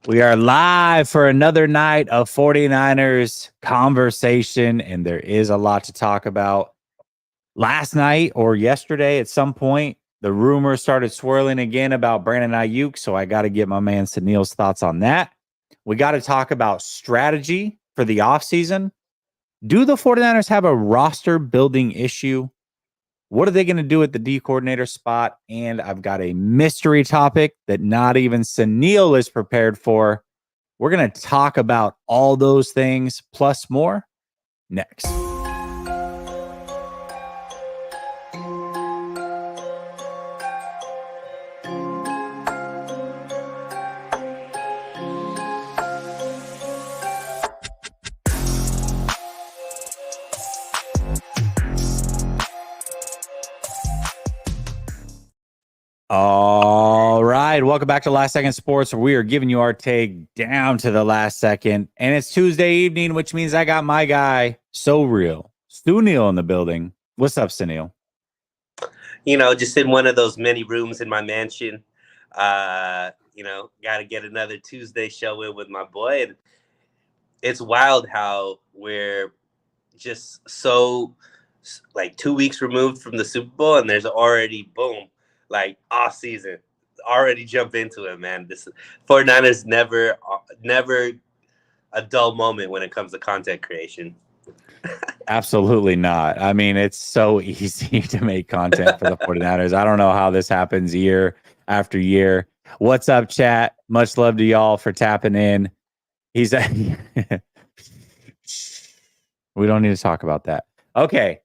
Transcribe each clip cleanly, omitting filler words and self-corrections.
We are live for another night of 49ers conversation, and there is a lot to talk about. Last night or yesterday at some point, the rumors started swirling again about Brandon Ayuk, so I got to get my man Sunil's thoughts on that. We got to talk about strategy for the offseason. Do the 49ers have a roster building issue? What are they going to do at the D coordinator spot? And I've got a mystery topic that not even Sunil is prepared for. We're going to talk about all those things plus more next. All right. Welcome back to Last Second Sports, where we are giving you our take down to the last second. And it's Tuesday evening, which means I got my guy, So Real, Sunil in the building. What's up, Sunil? Just in one of those many rooms in my mansion. Got to get another Tuesday show in with my boy. And it's wild how we're just so, like, 2 weeks removed from the Super Bowl, and there's already, boom, like, off season. Already jump into it, man. This 49ers never a dull moment when it comes to content creation. Absolutely not. I mean, it's so easy to make content for the 49ers. I don't know how this happens year after year. What's up, chat? Much love to y'all for tapping in. We don't need to talk about that. Okay.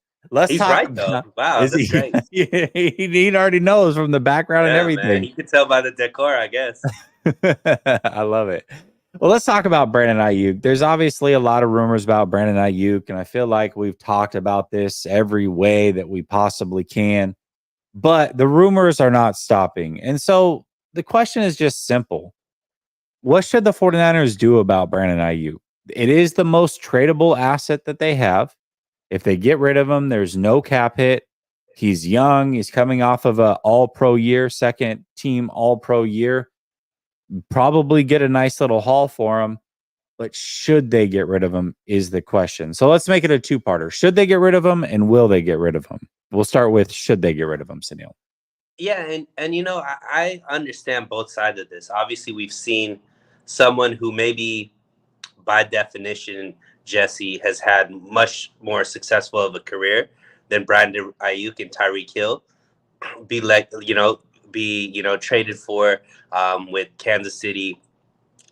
He's talk right, though. Wow, that's great. He already knows from the background and everything. Man, he could tell by the decor, I guess. I love it. Well, let's talk about Brandon Ayuk. There's obviously a lot of rumors about Brandon Ayuk, and I feel like we've talked about this every way that we possibly can, but the rumors are not stopping. And so the question is just simple. What should the 49ers do about Brandon Ayuk? It is the most tradable asset that they have. If they get rid of him, there's no cap hit. He's young. He's coming off of an all-pro year, second team all-pro year. Probably get a nice little haul for him. But should they get rid of him is the question. So let's make it a two-parter. Should they get rid of him, and will they get rid of him? We'll start with should they get rid of him, Sunil? Yeah, and I understand both sides of this. Obviously, we've seen someone who maybe by definition, Jesse, has had much more successful of a career than Brandon Ayuk and Tyreek Hill be traded for with Kansas City,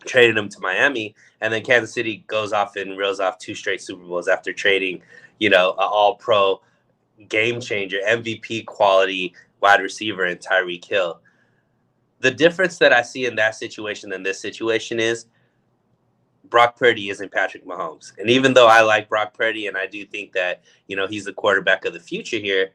traded him to Miami, and then Kansas City goes off and reels off 2 straight Super Bowls after trading, an all-pro game changer, MVP quality wide receiver in Tyreek Hill. The difference that I see in that situation and this situation is Brock Purdy isn't Patrick Mahomes. And even though I like Brock Purdy and I do think that, he's the quarterback of the future here,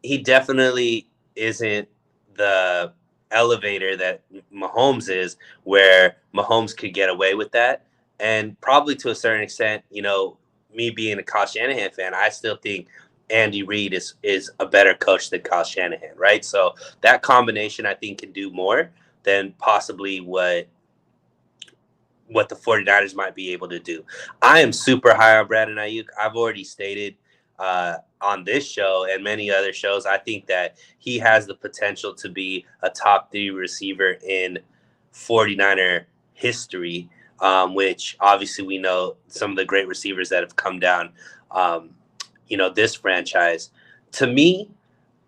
he definitely isn't the elevator that Mahomes is, where Mahomes could get away with that. And probably to a certain extent, me being a Kyle Shanahan fan, I still think Andy Reid is a better coach than Kyle Shanahan, right? So that combination, I think, can do more than possibly what the 49ers might be able to do. I am super high on Brandon Ayuk. I've already stated on this show and many other shows, I think that he has the potential to be a top 3 receiver in 49er history, which obviously we know some of the great receivers that have come down, this franchise. To me,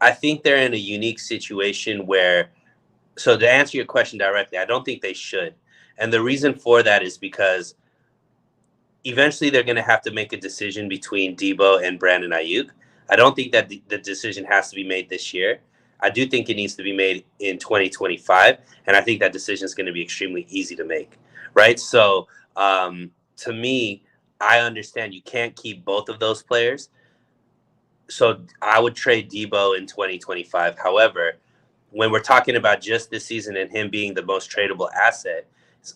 I think they're in a unique situation where, so to answer your question directly, I don't think they should. And the reason for that is because eventually they're going to have to make a decision between Debo and Brandon Ayuk. I don't think that the decision has to be made this year. I do think it needs to be made in 2025. And I think that decision is going to be extremely easy to make, right? So to me, I understand you can't keep both of those players. So I would trade Debo in 2025. However, when we're talking about just this season and him being the most tradable asset,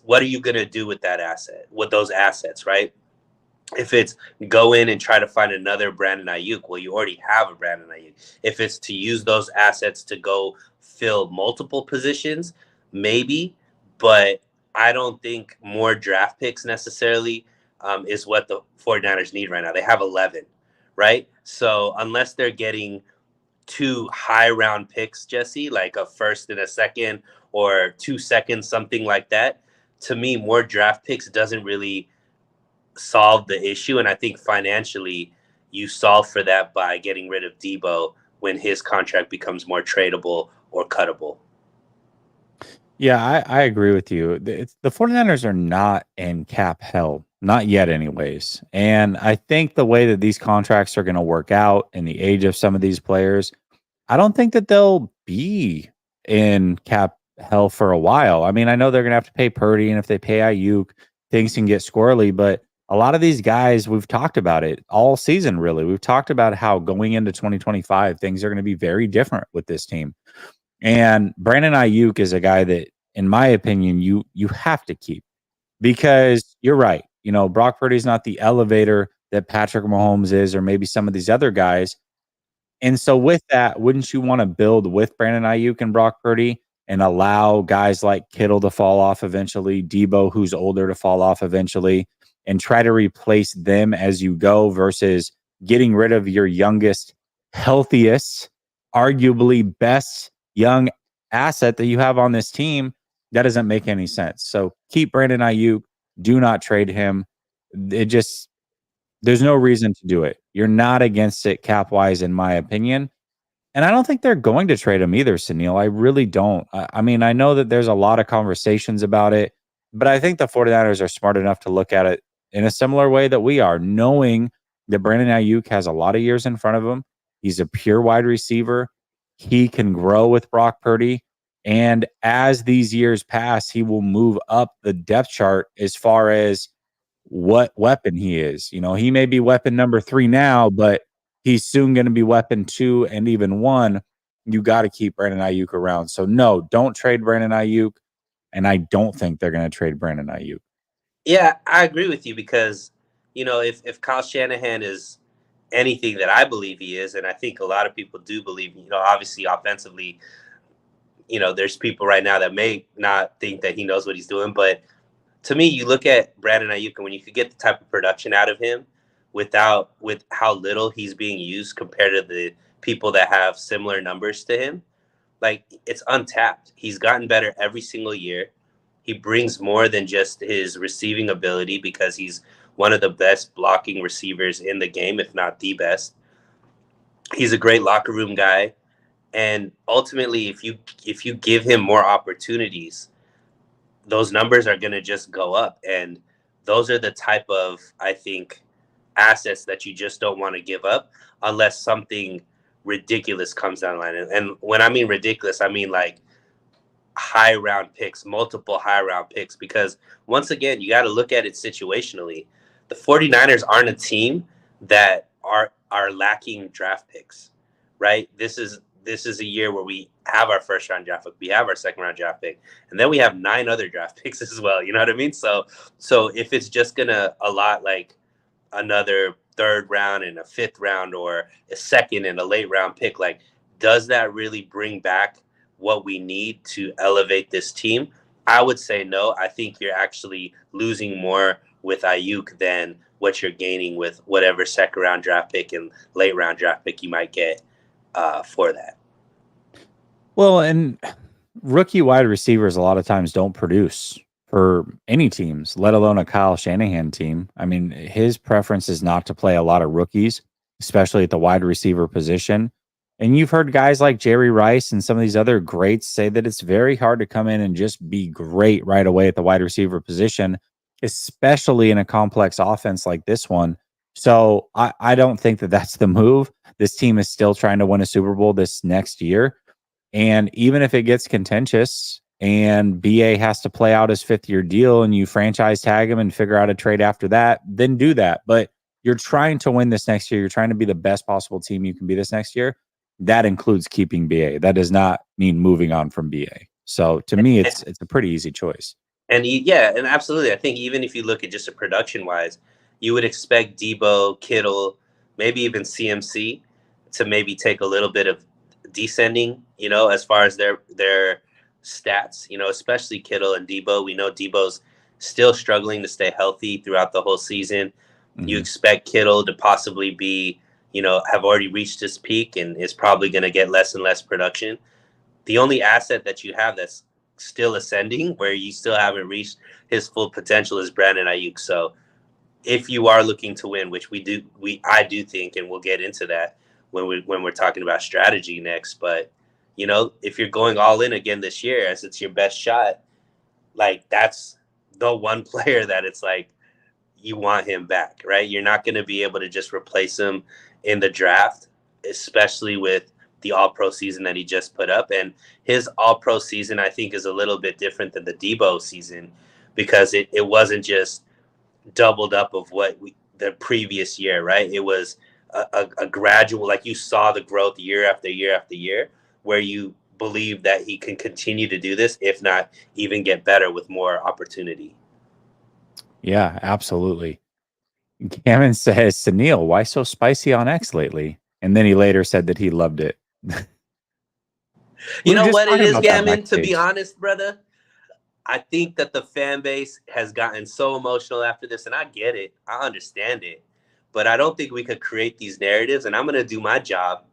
what are you going to do with that asset, with those assets, right? If it's go in and try to find another Brandon Ayuk, well, you already have a Brandon Ayuk. If it's to use those assets to go fill multiple positions, maybe. But I don't think more draft picks necessarily is what the 49ers need right now. They have 11, right? So unless they're getting two high round picks, Jesse, like a first and a second or 2 seconds, something like that, to me, more draft picks doesn't really solve the issue. And I think financially, you solve for that by getting rid of Debo when his contract becomes more tradable or cuttable. Yeah, I agree with you. The 49ers are not in cap hell, not yet, anyways. And I think the way that these contracts are going to work out in the age of some of these players, I don't think that they'll be in cap hell for a while. I mean, I know they're going to have to pay Purdy, and if they pay Ayuk, things can get squirrely. But a lot of these guys, we've talked about it all season, really. We've talked about how going into 2025, things are going to be very different with this team. And Brandon Ayuk is a guy that, in my opinion, you have to keep because you're right. You know, Brock Purdy's not the elevator that Patrick Mahomes is, or maybe some of these other guys. And so with that, wouldn't you want to build with Brandon Ayuk and Brock Purdy and allow guys like Kittle to fall off eventually, Debo, who's older, to fall off eventually, and try to replace them as you go versus getting rid of your youngest, healthiest, arguably best young asset that you have on this team? That doesn't make any sense. So keep Brandon Ayuk. Do not trade him. It just there's no reason to do it. You're not against it cap wise, in my opinion. And I don't think they're going to trade him either, Sunil. I really don't. I mean, I know that there's a lot of conversations about it, but I think the 49ers are smart enough to look at it in a similar way that we are, knowing that Brandon Ayuk has a lot of years in front of him. He's a pure wide receiver. He can grow with Brock Purdy. And as these years pass, he will move up the depth chart as far as what weapon he is. You know, he may be weapon number 3 now, but he's soon going to be weapon 2 and even 1. You got to keep Brandon Ayuk around. So no, don't trade Brandon Ayuk, and I don't think they're going to trade Brandon Ayuk. Yeah, I agree with you because, if Kyle Shanahan is anything that I believe he is, and I think a lot of people do believe, obviously offensively, there's people right now that may not think that he knows what he's doing. But to me, you look at Brandon Ayuk, and when you could get the type of production out of him with how little he's being used compared to the people that have similar numbers to him, like it's untapped. He's gotten better every single year. He brings more than just his receiving ability because he's one of the best blocking receivers in the game, if not the best. He's a great locker room guy. And ultimately, if you give him more opportunities, those numbers are going to just go up. And those are the type of, I think, assets that you just don't want to give up unless something ridiculous comes down the line. And when I mean ridiculous, I mean like high round picks, multiple high round picks, because once again, you got to look at it situationally. The 49ers aren't a team that are lacking draft picks, right? This is a year where we have our first round draft pick, we have our second round draft pick, and then we have 9 other draft picks as well. You know what I mean? So if it's just gonna allot like another third round and a fifth round or a second and a late round pick, like does that really bring back what we need to elevate this team? I would say no. I think you're actually losing more with Ayuk than what you're gaining with whatever second round draft pick and late round draft pick you might get for that. Well, and rookie wide receivers a lot of times don't produce for any teams, let alone a Kyle Shanahan team. I mean, his preference is not to play a lot of rookies, especially at the wide receiver position. And you've heard guys like Jerry Rice and some of these other greats say that it's very hard to come in and just be great right away at the wide receiver position, especially in a complex offense like this one. So I don't think that that's the move. This team is still trying to win a Super Bowl this next year. And even if it gets contentious and BA has to play out his 5th-year deal and you franchise tag him and figure out a trade after that, then do that. But you're trying to win this next year. You're trying to be the best possible team you can be this next year. That includes keeping BA. That does not mean moving on from BA. So to me, it's a pretty easy choice. And yeah, and absolutely. I think even if you look at just a production wise, you would expect Debo, Kittle, maybe even CMC to maybe take a little bit of descending, as far as their stats, especially Kittle and Debo. We know Debo's still struggling to stay healthy throughout the whole season. You Hmm. expect Kittle to possibly be, have already reached his peak and is probably going to get less and less production. The only asset that you have that's still ascending, where you still haven't reached his full potential, is Brandon Ayuk. So if you are looking to win, which I do think, and we'll get into that when we're talking about strategy next. But if you're going all in again this year, as it's your best shot, like that's the one player that it's like you want him back, right? You're not going to be able to just replace him in the draft, especially with the All Pro season that he just put up. And his All Pro season, I think, is a little bit different than the Debo season because it wasn't just doubled up of the previous year, right? It was a gradual, like you saw the growth year after year after year, where you believe that he can continue to do this, if not even get better with more opportunity. Yeah, absolutely. Gammon says, Sunil, why so spicy on X lately? And then he later said that he loved it. We You were know just what it talking is, about that Gammon? To be backstage. honest, brother, I think that the fan base has gotten so emotional after this, and I get it. I understand it. But I don't think we could create these narratives, and I'm going to do my job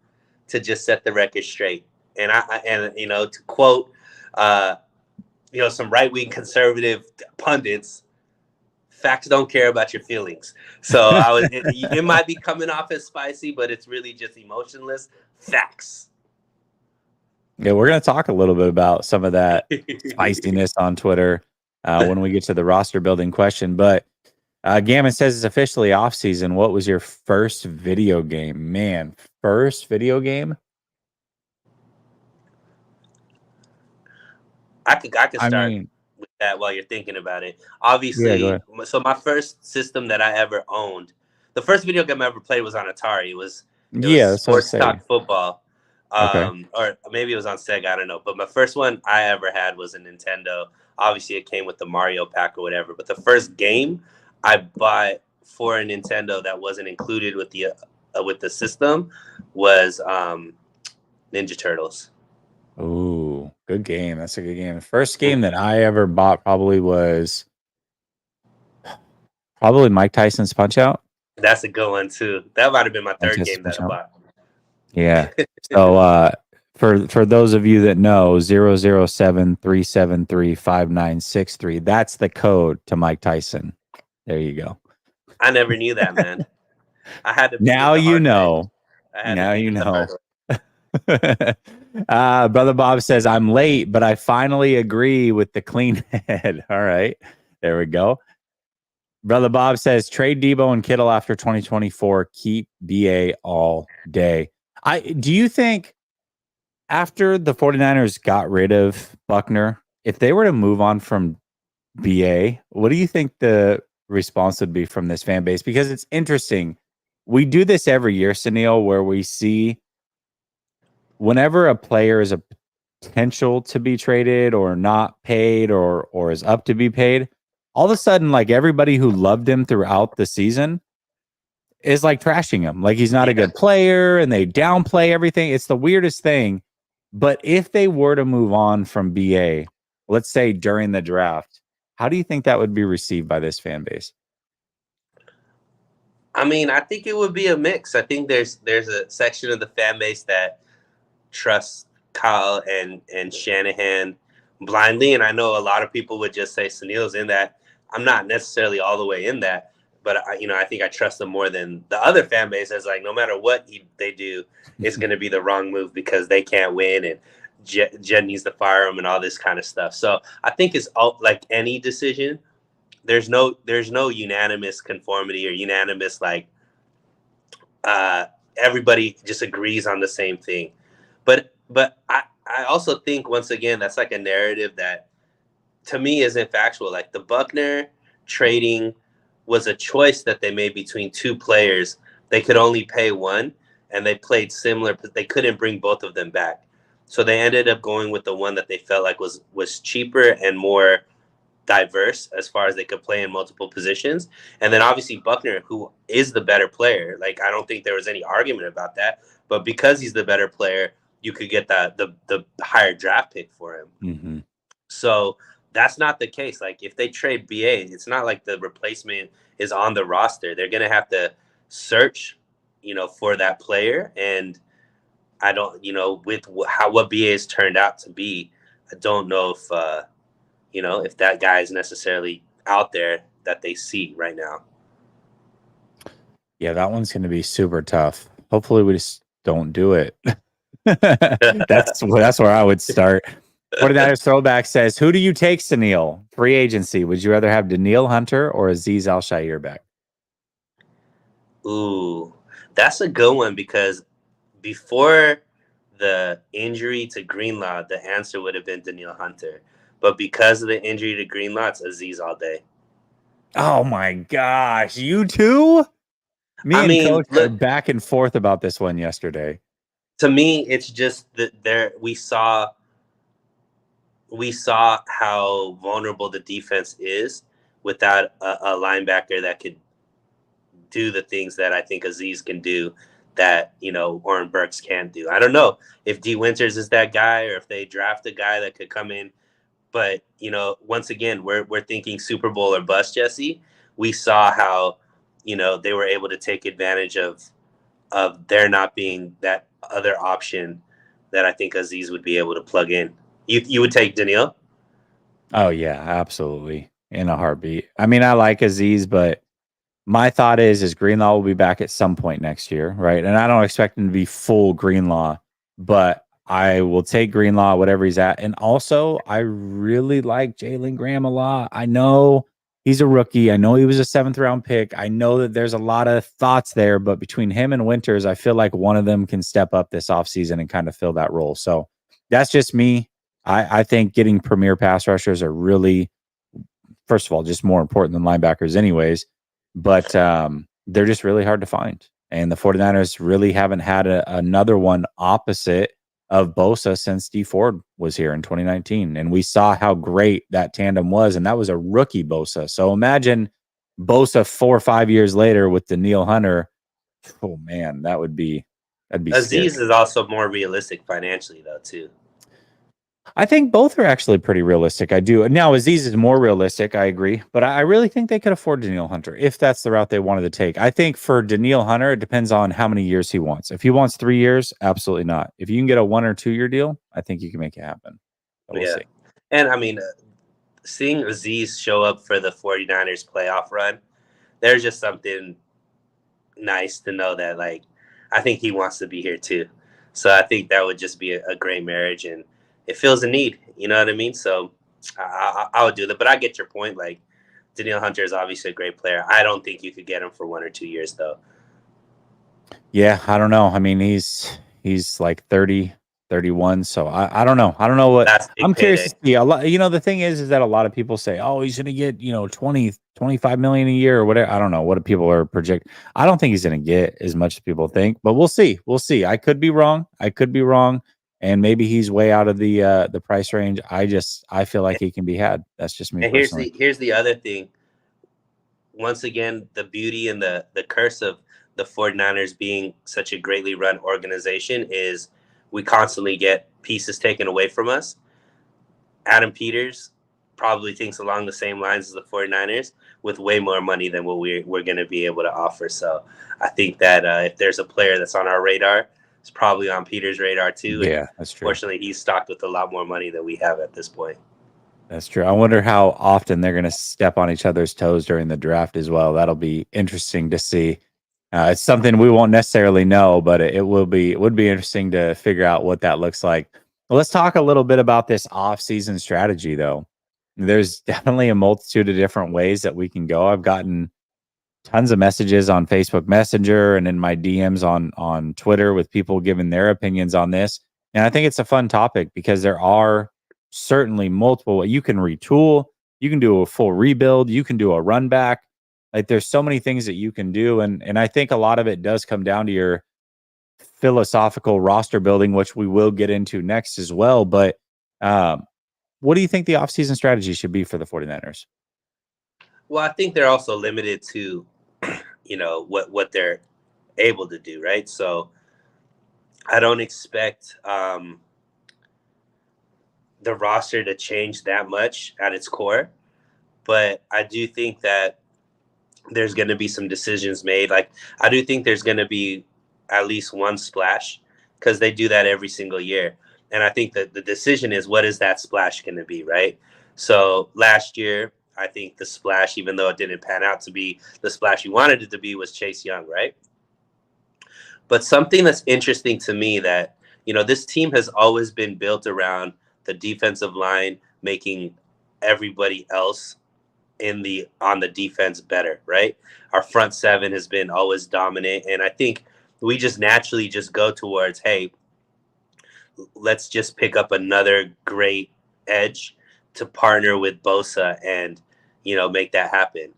to just set the record straight. And to quote, some right wing conservative pundits, facts don't care about your feelings. So it might be coming off as spicy, but it's really just emotionless facts. Yeah, we're going to talk a little bit about some of that spiciness on Twitter when we get to the roster building question. But Gammon says it's officially off season. What was your first video game? Man, first video game? I could I start mean, with that while you're thinking about it. yeah, go Obviously, ahead. so my first system that I ever owned, the first video game I ever played was on Atari. It was Yeah, that's what I Sports say. Talk Football, Okay. or maybe it was on Sega. I don't know. But my first one I ever had was a Nintendo. Obviously, it came with the Mario pack or whatever. But the first game I bought for a Nintendo that wasn't included with the system was Ninja Turtles. Ooh, good game. That's a good game. The first game that I ever bought probably Mike Tyson's Punch Out. That's a good one too. That might have been my Mike third Tyson's game that Punch I Out. bought. Yeah. So for those of you that know, 007-373-5963, that's the code to Mike Tyson. There you go. I never knew that, man. I had to beat it Now the you hard way. know. I had to Now beat you it the hard know. way. Brother Bob says, I'm late, but I finally agree with the clean head. All right. There we go. Brother Bob says, trade Debo and Kittle after 2024. Keep BA all day. Do you think after the 49ers got rid of Buckner, if they were to move on from BA, what do you think the response would be from this fan base? Because it's interesting. We do this every year, Sunil, where we see whenever a player is a potential to be traded or not paid or is up to be paid, all of a sudden, like everybody who loved him throughout the season is like trashing him. Like he's not a Yeah. good player and they downplay everything. It's the weirdest thing. But if they were to move on from BA, let's say during the draft, how do you think that would be received by this fan base? I mean, I think it would be a mix. I think there's a section of the fan base that trusts Kyle and Shanahan blindly, and I know a lot of people would just say Sunil's in that. I'm not necessarily all the way in that, but I think I trust them more than the other fan base. As like, no matter what they do, it's going to be the wrong move because they can't win and Jed needs to fire him and all this kind of stuff. So I think it's all like any decision. There's no unanimous conformity or unanimous like uh, everybody just agrees on the same thing. But I also think once again that's like a narrative that to me isn't factual. Like the Buckner trading was a choice that they made between two players. They could only pay one, and they played similar. They couldn't bring both of them back, so they ended up going with the one that they felt like was cheaper and more diverse as far as they could play in multiple positions. And then obviously Buckner, who is the better player, like I don't think there was any argument about that. But because he's the better player, you could get the higher draft pick for him. Mm-hmm. So that's not the case. Like if they trade BA, it's not like the replacement is on the roster. They're gonna have to search, for that player. And I don't, with what BA has turned out to be, I don't know if that guy is necessarily out there that they see right now. Yeah, that one's going to be super tough. Hopefully, we just don't do it. That's where I would start. 49ers Throwback says, who do you take, Sunil? Free agency. Would you rather have Danielle Hunter or Azeez Al-Shaair back? Ooh, that's a good one because before the injury to Greenlaw, the answer would have been Danielle Hunter. But because of the injury to Greenlaw, it's Azeez all day. Oh my gosh, you too? Me and Coach are back and forth about this one yesterday. To me, it's just that we saw how vulnerable the defense is without a linebacker that could do the things that I think Azeez can do that, Oren Burks can't do. I don't know if D Winters is that guy or if they draft a guy that could come in. But, once again, we're thinking Super Bowl or bust, Jesse. We saw how, they were able to take advantage of there not being that other option that I think Azeez would be able to plug in. You would take Danielle? Oh, yeah, absolutely. In a heartbeat. I mean, I like Azeez, but my thought is Greenlaw will be back at some point next year, right? And I don't expect him to be full Greenlaw, but I will take Greenlaw, whatever he's at. And also, I really like Jalen Graham a lot. I know he's a rookie. I know he was a 7th-round pick. I know that there's a lot of thoughts there, but between him and Winters, I feel like one of them can step up this offseason and kind of fill that role. So that's just me. I think getting premier pass rushers are really, first of all, just more important than linebackers anyways. But they're just really hard to find. And the 49ers really haven't had another one opposite of Bosa since D Ford was here in 2019. And we saw how great that tandem was. And that was a rookie Bosa. So imagine Bosa 4 or 5 years later with Danielle Hunter. Oh, man, that'd be Azeez scary. is also more realistic financially, though, too. I think both are actually pretty realistic. I do. Now, Azeez is more realistic. I agree. But I really think they could afford Danielle Hunter if that's the route they wanted to take. I think for Danielle Hunter, it depends on how many years he wants. If he wants 3 years, absolutely not. If you can get a 1 or 2 year deal, I think you can make it happen. But we'll see. And I mean, seeing Azeez show up for the 49ers playoff run, there's just something nice to know that, like, I think he wants to be here too. So I think that would just be a great marriage, and it fills a need. You know what I mean? So I would do that. But I get your point. Like, Danielle Hunter is obviously a great player. I don't think you could get him for 1 or 2 years, though. Yeah, I don't know. I mean, he's like 30, 31. So I don't know. I don't know what I'm curious to see. A lot, the thing is that a lot of people say, oh, he's going to get, 20, 25 million a year or whatever. I don't know what people are projecting. I don't think he's going to get as much as people think, but we'll see. We'll see. I could be wrong. And maybe he's way out of the price range. I feel like he can be had. That's just me. And personally. here's the other thing. Once again, the beauty and the curse of the 49ers being such a greatly run organization is we constantly get pieces taken away from us. Adam Peters probably thinks along the same lines as the 49ers with way more money than what we're going to be able to offer. So I think that if there's a player that's on our radar, it's probably on Peters' radar too. Yeah, and that's true. Fortunately, he's stocked with a lot more money than we have at this point. That's true. I wonder how often they're going to step on each other's toes during the draft as well. That'll be interesting to see. It's something we won't necessarily know, but it would be interesting to figure out what that looks like. Well, let's talk a little bit about this off-season strategy, though. There's definitely a multitude of different ways that we can go. I've gotten tons of messages on Facebook Messenger and in my DMs on Twitter with people giving their opinions on this. And I think it's a fun topic because there are certainly multiple. You can retool, you can do a full rebuild, you can do a run back. Like there's so many things that you can do. And I think a lot of it does come down to your philosophical roster building, which we will get into next as well. But what do you think the offseason strategy should be for the 49ers? Well, I think they're also limited to, what they're able to do, right? So I don't expect the roster to change that much at its core, but I do think that there's going to be some decisions made. Like, I do think there's going to be at least one splash because they do that every single year. And I think that the decision is, what is that splash going to be, right? So last year, I think the splash, even though it didn't pan out to be the splash you wanted it to be, was Chase Young, right? But something that's interesting to me that, this team has always been built around the defensive line making everybody else on the defense better, right? Our front seven has been always dominant, and I think we just naturally just go towards, hey, let's just pick up another great edge to partner with Bosa and make that happen.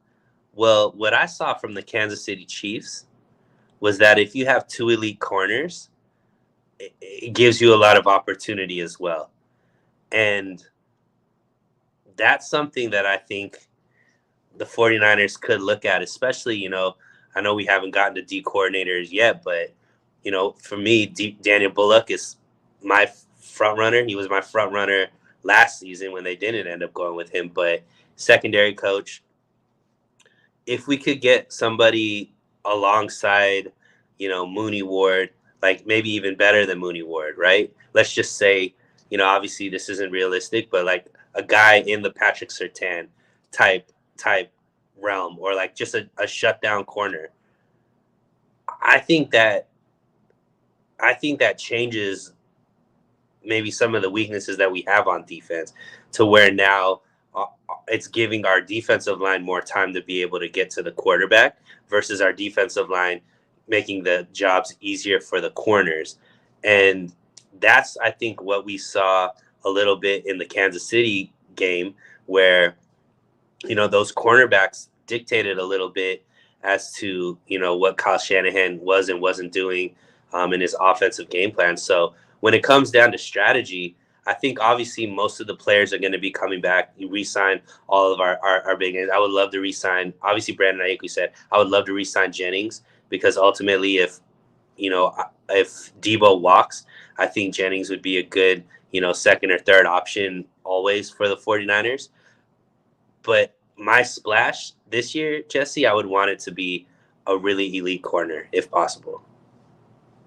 Well, what I saw from the Kansas City Chiefs was that if you have two elite corners, it gives you a lot of opportunity as well. And that's something that I think the 49ers could look at, especially, I know we haven't gotten to D coordinators yet, but, for me, Daniel Bullock is my front runner. He was my front runner last season when they didn't end up going with him. But secondary coach, if we could get somebody alongside, Mooney Ward, like maybe even better than Mooney Ward, right? Let's just say, obviously this isn't realistic, but like a guy in the Patrick Surtain type realm, or like just a shutdown corner. I think that changes maybe some of the weaknesses that we have on defense to where now it's giving our defensive line more time to be able to get to the quarterback versus our defensive line making the jobs easier for the corners. And that's, I think, what we saw a little bit in the Kansas City game where, those cornerbacks dictated a little bit as to, what Kyle Shanahan was and wasn't doing in his offensive game plan. So when it comes down to strategy, I think obviously most of the players are going to be coming back. You re-sign all of our big names. I would love to re-sign, obviously Brandon Ayuk, we said, I would love to re-sign Jennings because ultimately if Debo walks, I think Jennings would be a good, second or third option always for the 49ers. But my splash this year, Jesse, I would want it to be a really elite corner if possible.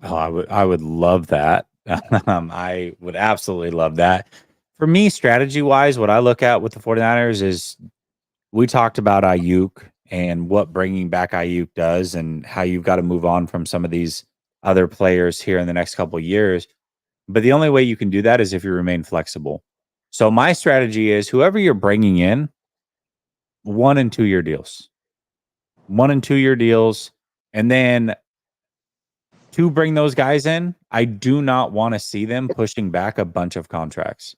Oh, I would love that. I would absolutely love that. For me, strategy wise, what I look at with the 49ers is we talked about Ayuk and what bringing back Ayuk does and how you've got to move on from some of these other players here in the next couple of years. But the only way you can do that is if you remain flexible. So my strategy is whoever you're bringing in, 1 and 2 year deals, 1 and 2 year deals. And then to bring those guys in, I do not want to see them pushing back a bunch of contracts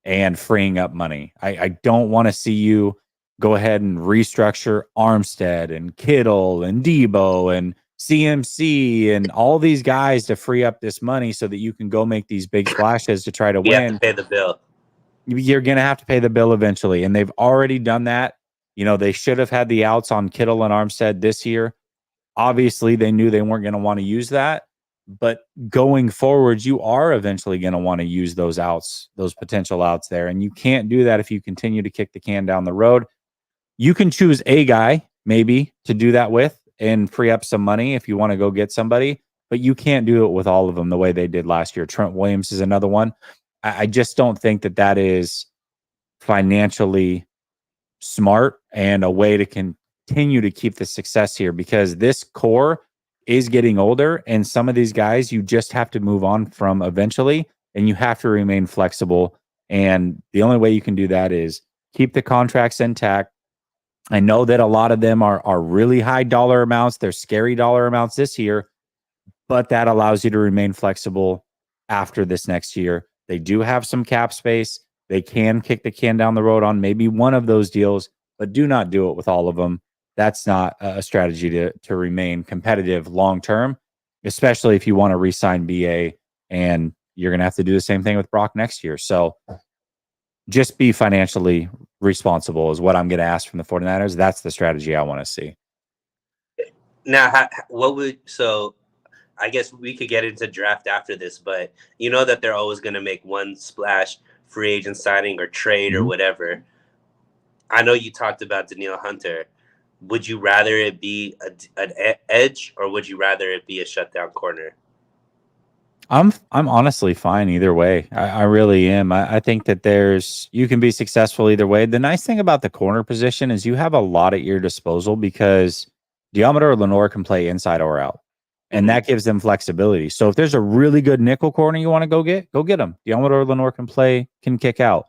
and freeing up money. I don't want to see you go ahead and restructure Armstead and Kittle and Debo and CMC and all these guys to free up this money so that you can go make these big splashes to try to You have win. to pay the bill. You're going to have to pay the bill eventually. And they've already done that. They should have had the outs on Kittle and Armstead this year. Obviously, they knew they weren't going to want to use that. But going forward, you are eventually going to want to use those outs, those potential outs there. And you can't do that if you continue to kick the can down the road. You can choose a guy maybe to do that with and free up some money if you want to go get somebody, but you can't do it with all of them the way they did last year. Trent Williams is another one. I just don't think that is financially smart and a way to continue to keep the success here because this core is getting older and some of these guys you just have to move on from eventually and you have to remain flexible. And the only way you can do that is keep the contracts intact. I know that a lot of them are really high dollar amounts. They're scary dollar amounts this year, but that allows you to remain flexible after this next year. They do have some cap space. They can kick the can down the road on maybe one of those deals, but do not do it with all of them. That's not a strategy to remain competitive long term, especially if you want to re-sign BA and you're going to have to do the same thing with Brock next year. So just be financially responsible is what I'm going to ask from the 49ers. That's the strategy I want to see. Now, what would I guess we could get into draft after this, but you know that they're always going to make one splash free agent signing or trade or Mhm. whatever. I know you talked about Danielle Hunter. Would you rather it be an edge or would you rather it be a shutdown corner? I'm honestly fine either way. I really am. I think that you can be successful either way. The nice thing about the corner position is you have a lot at your disposal because Diameter or Lenore can play inside or out. And Mm-hmm. that gives them flexibility. So if there's a really good nickel corner you want to go get them. Diameter or Lenore can kick out.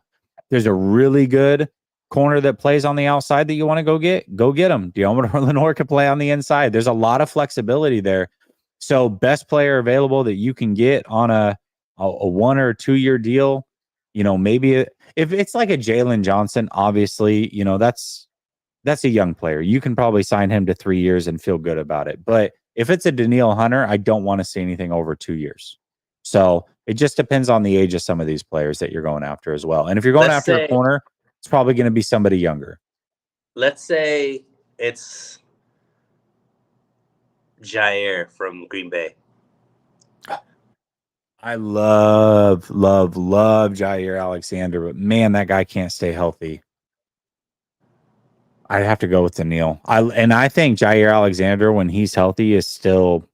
There's a really good corner that plays on the outside that you want to go get them. Diameter or Lenore can play on the inside. There's a lot of flexibility there. So best player available that you can get on a 1 or 2 year deal, maybe if it's like a Jalen Johnson, obviously, that's a young player. You can probably sign him to 3 years and feel good about it. But if it's a Danielle Hunter, I don't want to see anything over 2 years. So it just depends on the age of some of these players that you're going after as well. And if you're going Let's after a say corner, it's probably going to be somebody younger. let's say it's Jair from Green Bay. I love Jair Alexander, but man, that guy can't stay healthy. I'd have to go with Daniil. I think Jair Alexander, when he's healthy, is still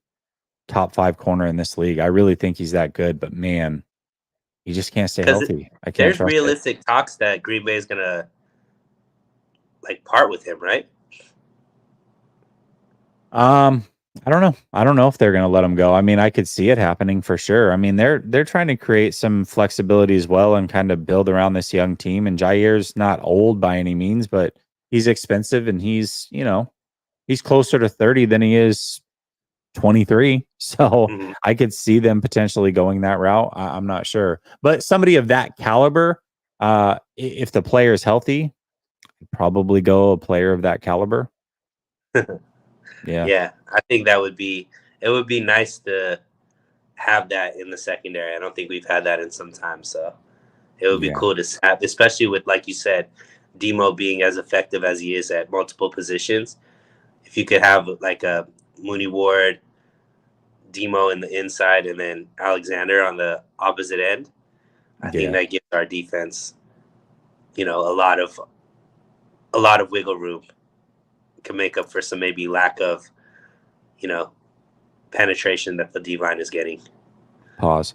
top 5 corner in this league. I really think he's that good, but man, he just can't stay Because healthy. I can't there's trust it. realistic talks that Green Bay is gonna like part with him, right? Um, I don't know. I don't know if they're going to let him go. I mean, I could see it happening for sure. I mean, they're trying to create some flexibility as well and kind of build around this young team. And Jair's not old by any means, but he's expensive and he's closer to 30 than he is 23. So Mm-hmm. I could see them potentially going that route. I'm not sure, but somebody of that caliber, if the player is healthy, probably go a player of that caliber. Yeah. Yeah, I think it would be nice to have that in the secondary. I don't think we've had that in some time, so it would be Yeah. cool to have, especially with, like you said, Demo being as effective as he is at multiple positions. If you could have like a Mooney Ward, Demo in the inside, and then Alexander on the opposite end, I think Yeah. that gives our defense, a lot of wiggle room. Can make up for some maybe lack of, you know, penetration that the D line is getting. Pause.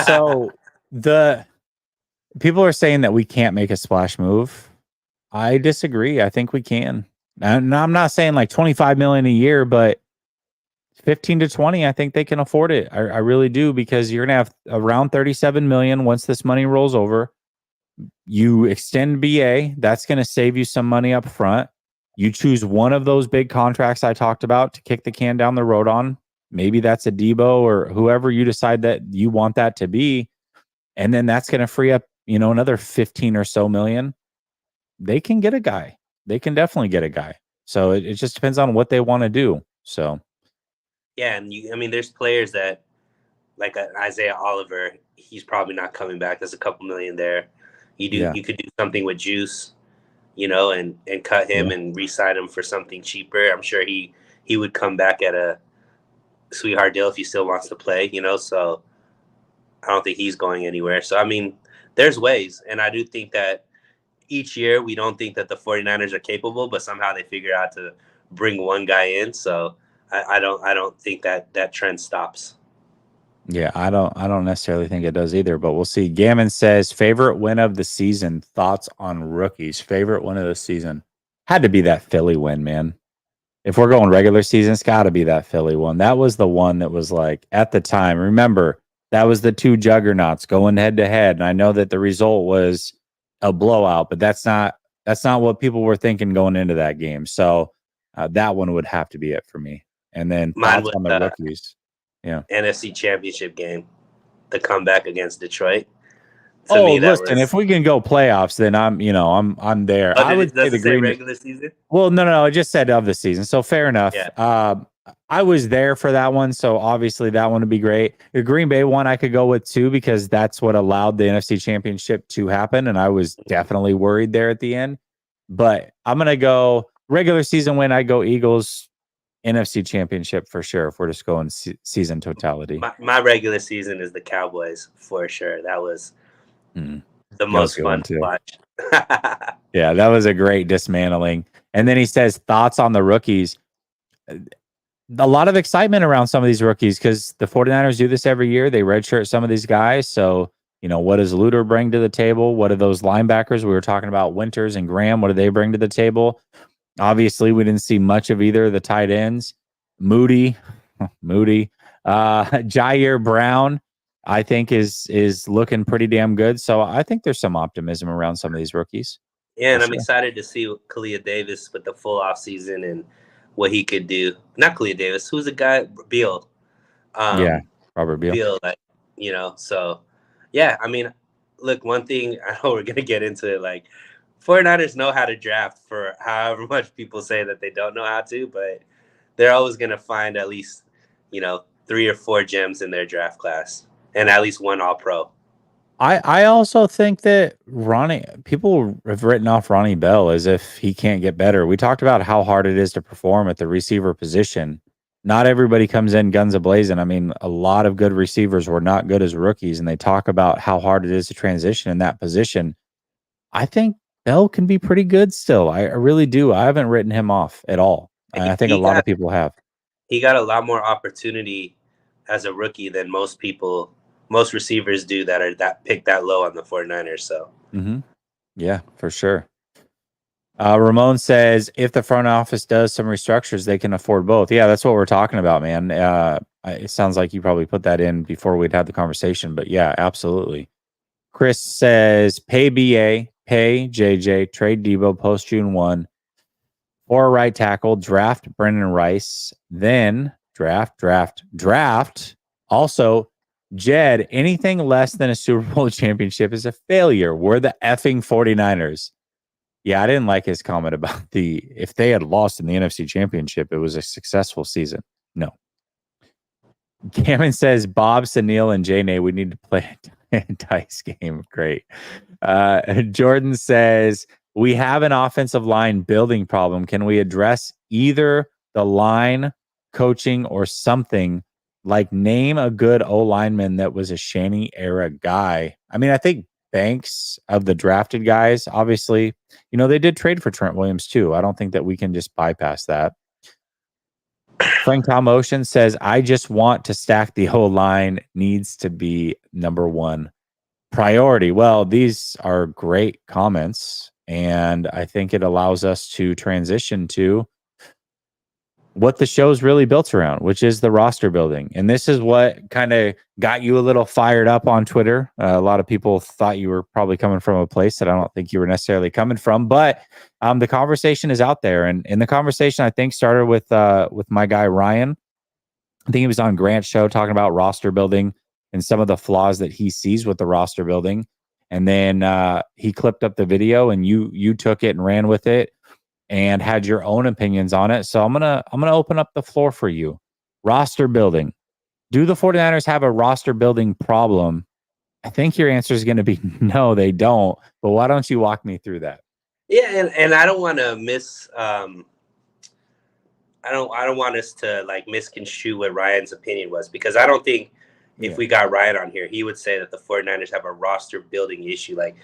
So the people are saying that we can't make a splash move. I disagree. I think we can. And I'm not saying like 25 million a year, but 15 to 20, I think they can afford it. I really do, because you're gonna have around 37 million once this money rolls over. You extend BA, that's gonna save you some money up front. You choose one of those big contracts I talked about to kick the can down the road on. Maybe that's a Debo or whoever you decide that you want that to be. And then that's going to free up, another 15 or so million. They can get a guy. They can definitely get a guy. So it just depends on what they want to do. So Yeah, and I mean, there's players that like Isaiah Oliver. He's probably not coming back. There's a couple million there. yeah, You could do something with Juice, and cut him yeah, and re-sign him for something cheaper. I'm sure he would come back at a sweetheart deal if he still wants to play. So I don't think he's going anywhere. So I mean, there's ways, and I do think that each year we don't think that the 49ers are capable, but somehow they figure out to bring one guy in. So I don't think that trend stops. yeah. I don't necessarily think it does either, but we'll see. Gammon says favorite win of the season. Thoughts on rookies? Favorite win of the season had to be that Philly win, man. If we're going regular season, it's got to be that Philly one. That was the one that was like at the time. Remember, that was the two juggernauts going head to head, and I know that the result was a blowout, but that's not what people were thinking going into that game. So that one would have to be it for me. And then Mine thoughts was on the the rookies. Yeah. NFC Championship game, the comeback against Detroit. To Oh, me, that listen, if was. we can go playoffs, then I'm there. Oh, I would say does the it say Green. regular season? Well, no, I just said of the season. So fair enough. Yeah. I was there for that one, so obviously that one would be great. The Green Bay one I could go with too, because that's what allowed the NFC Championship to happen, and I was definitely worried there at the end. But I'm gonna go regular season win. I go Eagles. NFC Championship for sure. If we're just going season totality, my regular season is the Cowboys for sure. That was the that was most a good one fun to too. watch. Yeah, that was a great dismantling. And then he says thoughts on the rookies. A lot of excitement around some of these rookies because the 49ers do this every year. They redshirt some of these guys. So, what does Luter bring to the table? What do those linebackers we were talking about, Winters and Graham, what do they bring to the table? Obviously, we didn't see much of either of the tight ends. Moody, Jair Brown, I think is looking pretty damn good. So I think there's some optimism around some of these rookies. Yeah, and I'm Sure. excited to see Kalia Davis with the full off season and what he could do. Not Kalia Davis, who's the guy? Beal. Yeah, Robert Beal. Beal, so yeah, I mean, look, one thing I know we're gonna get into it, like 49ers know how to draft for however much people say that they don't know how to, but they're always gonna find at least, 3 or 4 gems in their draft class and at least one all pro. I also think that people have written off Ronnie Bell as if he can't get better. We talked about how hard it is to perform at the receiver position. Not everybody comes in guns a-blazing. I mean, a lot of good receivers were not good as rookies, and they talk about how hard it is to transition in that position. I think Bell can be pretty good still. I really do. I haven't written him off at all. I think a lot of people have. He got a lot more opportunity as a rookie than most receivers do that are picked that low on the 49ers. So, yeah, for sure. Ramon says if the front office does some restructures, they can afford both. Yeah, that's what we're talking about, man. It sounds like you probably put that in before we'd had the conversation, but yeah, absolutely. Chris says pay BA, pay JJ, trade Debo post June 1 for a right tackle, draft Brendan Rice, then draft. Also, Jed, anything less than a Super Bowl championship is a failure. We're the effing 49ers. Yeah, I didn't like his comment about if they had lost in the NFC Championship, it was a successful season. No. Cameron says Bob, Sunil, and Jay we need to play a dice game. Great. Jordan says we have an offensive line building problem. Can we address either the line, coaching, or something? Like name a good O lineman that was a Shanny era guy. I mean, I think Banks of the drafted guys, obviously, they did trade for Trent Williams too. I don't think that we can just bypass that. Frank Tom Ocean says, I just want to stack the whole line, needs to be number one priority. Well, these are great comments, and I think it allows us to transition to what the show's really built around, which is the roster building. And this is what kind of got you a little fired up on Twitter. A lot of people thought you were probably coming from a place that I don't think you were necessarily coming from, but the conversation is out there. And the conversation, I think, started with my guy, Ryan. I think he was on Grant's show talking about roster building and some of the flaws that he sees with the roster building. And then he clipped up the video and you took it and ran with it and had your own opinions on it. So I'm gonna open up the floor for you. Roster building. Do the 49ers have a roster building problem? I think your answer is going to be no, they don't. But why don't you walk me through that? Yeah, and I don't want to I don't want us to like misconstrue what Ryan's opinion was, because I don't think if we got Ryan on here, he would say that the 49ers have a roster building issue. Like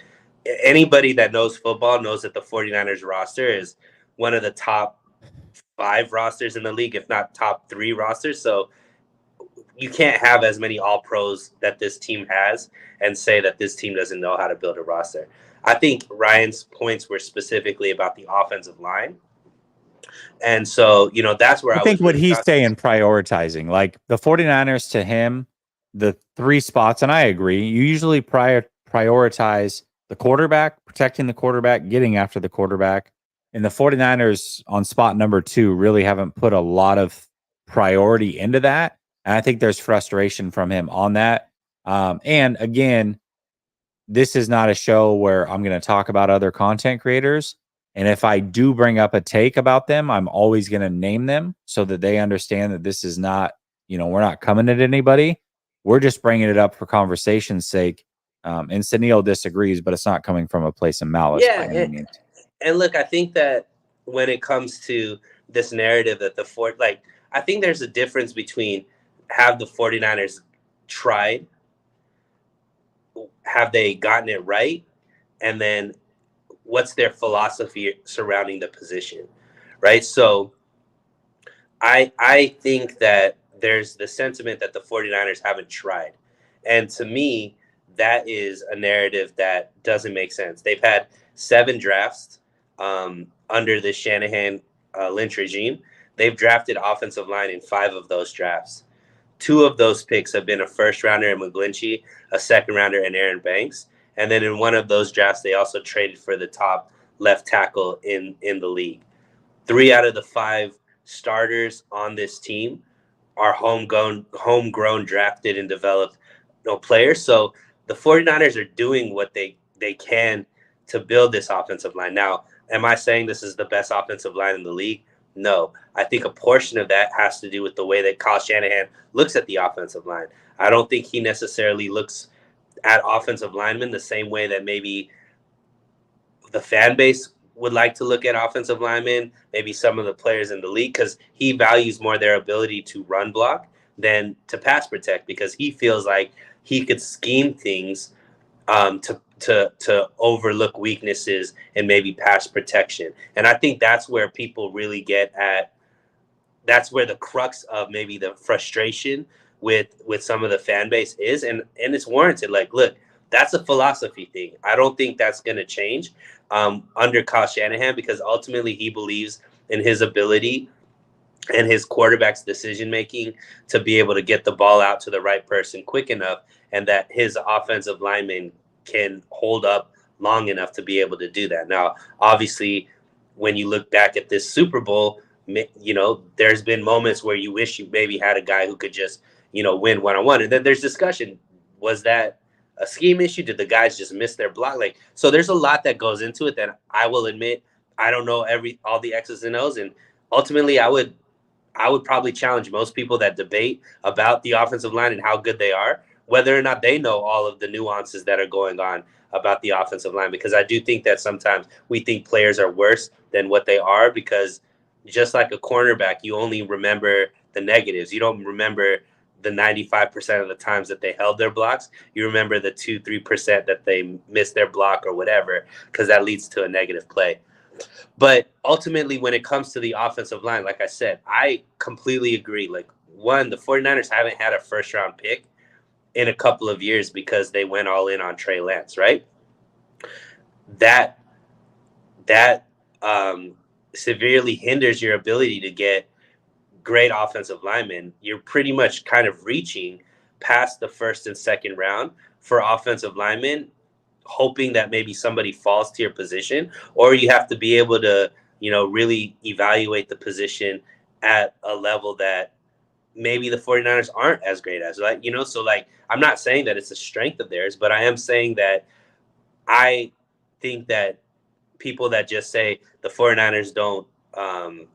anybody that knows football knows that the 49ers roster is one of the top 5 rosters in the league, if not top 3 rosters. So you can't have as many all pros that this team has and say that this team doesn't know how to build a roster. I think Ryan's points were specifically about the offensive line. And so, that's where I think what he's saying, prioritizing, like the 49ers to him, the 3 spots, and I agree, you usually prioritize the quarterback, protecting the quarterback, getting after the quarterback. And the 49ers on spot number 2 really haven't put a lot of priority into that. And I think there's frustration from him on that. And again, this is not a show where I'm going to talk about other content creators. And if I do bring up a take about them, I'm always going to name them so that they understand that this is not, we're not coming at anybody. We're just bringing it up for conversation's sake. And Sunil disagrees, but it's not coming from a place of malice by any means. And look, I think that when it comes to this narrative that like, I think there's a difference between, have the 49ers tried, have they gotten it right, and then what's their philosophy surrounding the position, right? So I think that there's the sentiment that the 49ers haven't tried. And to me, that is a narrative that doesn't make sense. They've had 7 drafts under the Shanahan Lynch regime. They've drafted offensive line in 5 of those drafts. 2 of those picks have been a first rounder in McGlinchey, a second rounder in Aaron Banks. And then in one of those drafts, they also traded for the top left tackle in the league. 3 out of the 5 starters on this team are homegrown, drafted and developed players. So the 49ers are doing what they can to build this offensive line. Now, am I saying this is the best offensive line in the league? No. I think a portion of that has to do with the way that Kyle Shanahan looks at the offensive line. I don't think he necessarily looks at offensive linemen the same way that maybe the fan base would like to look at offensive linemen, maybe some of the players in the league, because he values more their ability to run block than to pass protect, because he feels like he could scheme things to overlook weaknesses and maybe pass protection. And I think that's where people really get at. That's where the crux of maybe the frustration with some of the fan base is, and it's warranted. Like, look, that's a philosophy thing. I don't think that's going to change under Kyle Shanahan, because ultimately he believes in his ability and his quarterback's decision making to be able to get the ball out to the right person quick enough, and that his offensive linemen can hold up long enough to be able to do that. Now, obviously, when you look back at this Super Bowl, there's been moments where you wish you maybe had a guy who could just, win one-on-one. And then there's discussion. Was that a scheme issue? Did the guys just miss their block? Like, so there's a lot that goes into it that I will admit I don't know all the X's and O's. And ultimately, I would probably challenge most people that debate about the offensive line and how good they are, whether or not they know all of the nuances that are going on about the offensive line. Because I do think that sometimes we think players are worse than what they are, because just like a cornerback, you only remember the negatives. You don't remember the 95% of the times that they held their blocks. You remember the 2-3% that they missed their block or whatever, because that leads to a negative play. But ultimately, when it comes to the offensive line, like I said, I completely agree. Like, one, the 49ers haven't had a first-round pick in a couple of years because they went all in on Trey Lance, right? That severely hinders your ability to get great offensive linemen. You're pretty much kind of reaching past the first and second round for offensive linemen, hoping that maybe somebody falls to your position, or you have to be able to, really evaluate the position at a level that maybe the 49ers aren't as great as, like, so like, I'm not saying that it's a strength of theirs, but I am saying that I think that people that just say the 49ers don't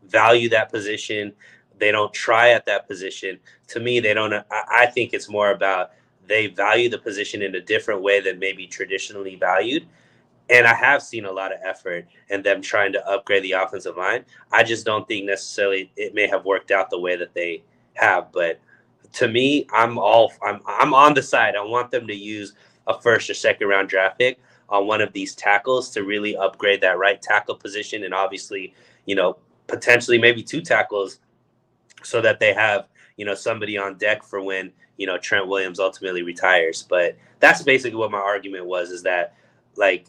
value that position, they don't try at that position, to me, they don't. I think it's more about they value the position in a different way than maybe traditionally valued. And I have seen a lot of effort in them trying to upgrade the offensive line. I just don't think necessarily it may have worked out the way that they have. But to me, I'm on the side. I want them to use a first or second round draft pick on one of these tackles to really upgrade that right tackle position, and obviously, potentially maybe 2 tackles, so that they have, somebody on deck for when, Trent Williams ultimately retires. But that's basically what my argument was, is that, like,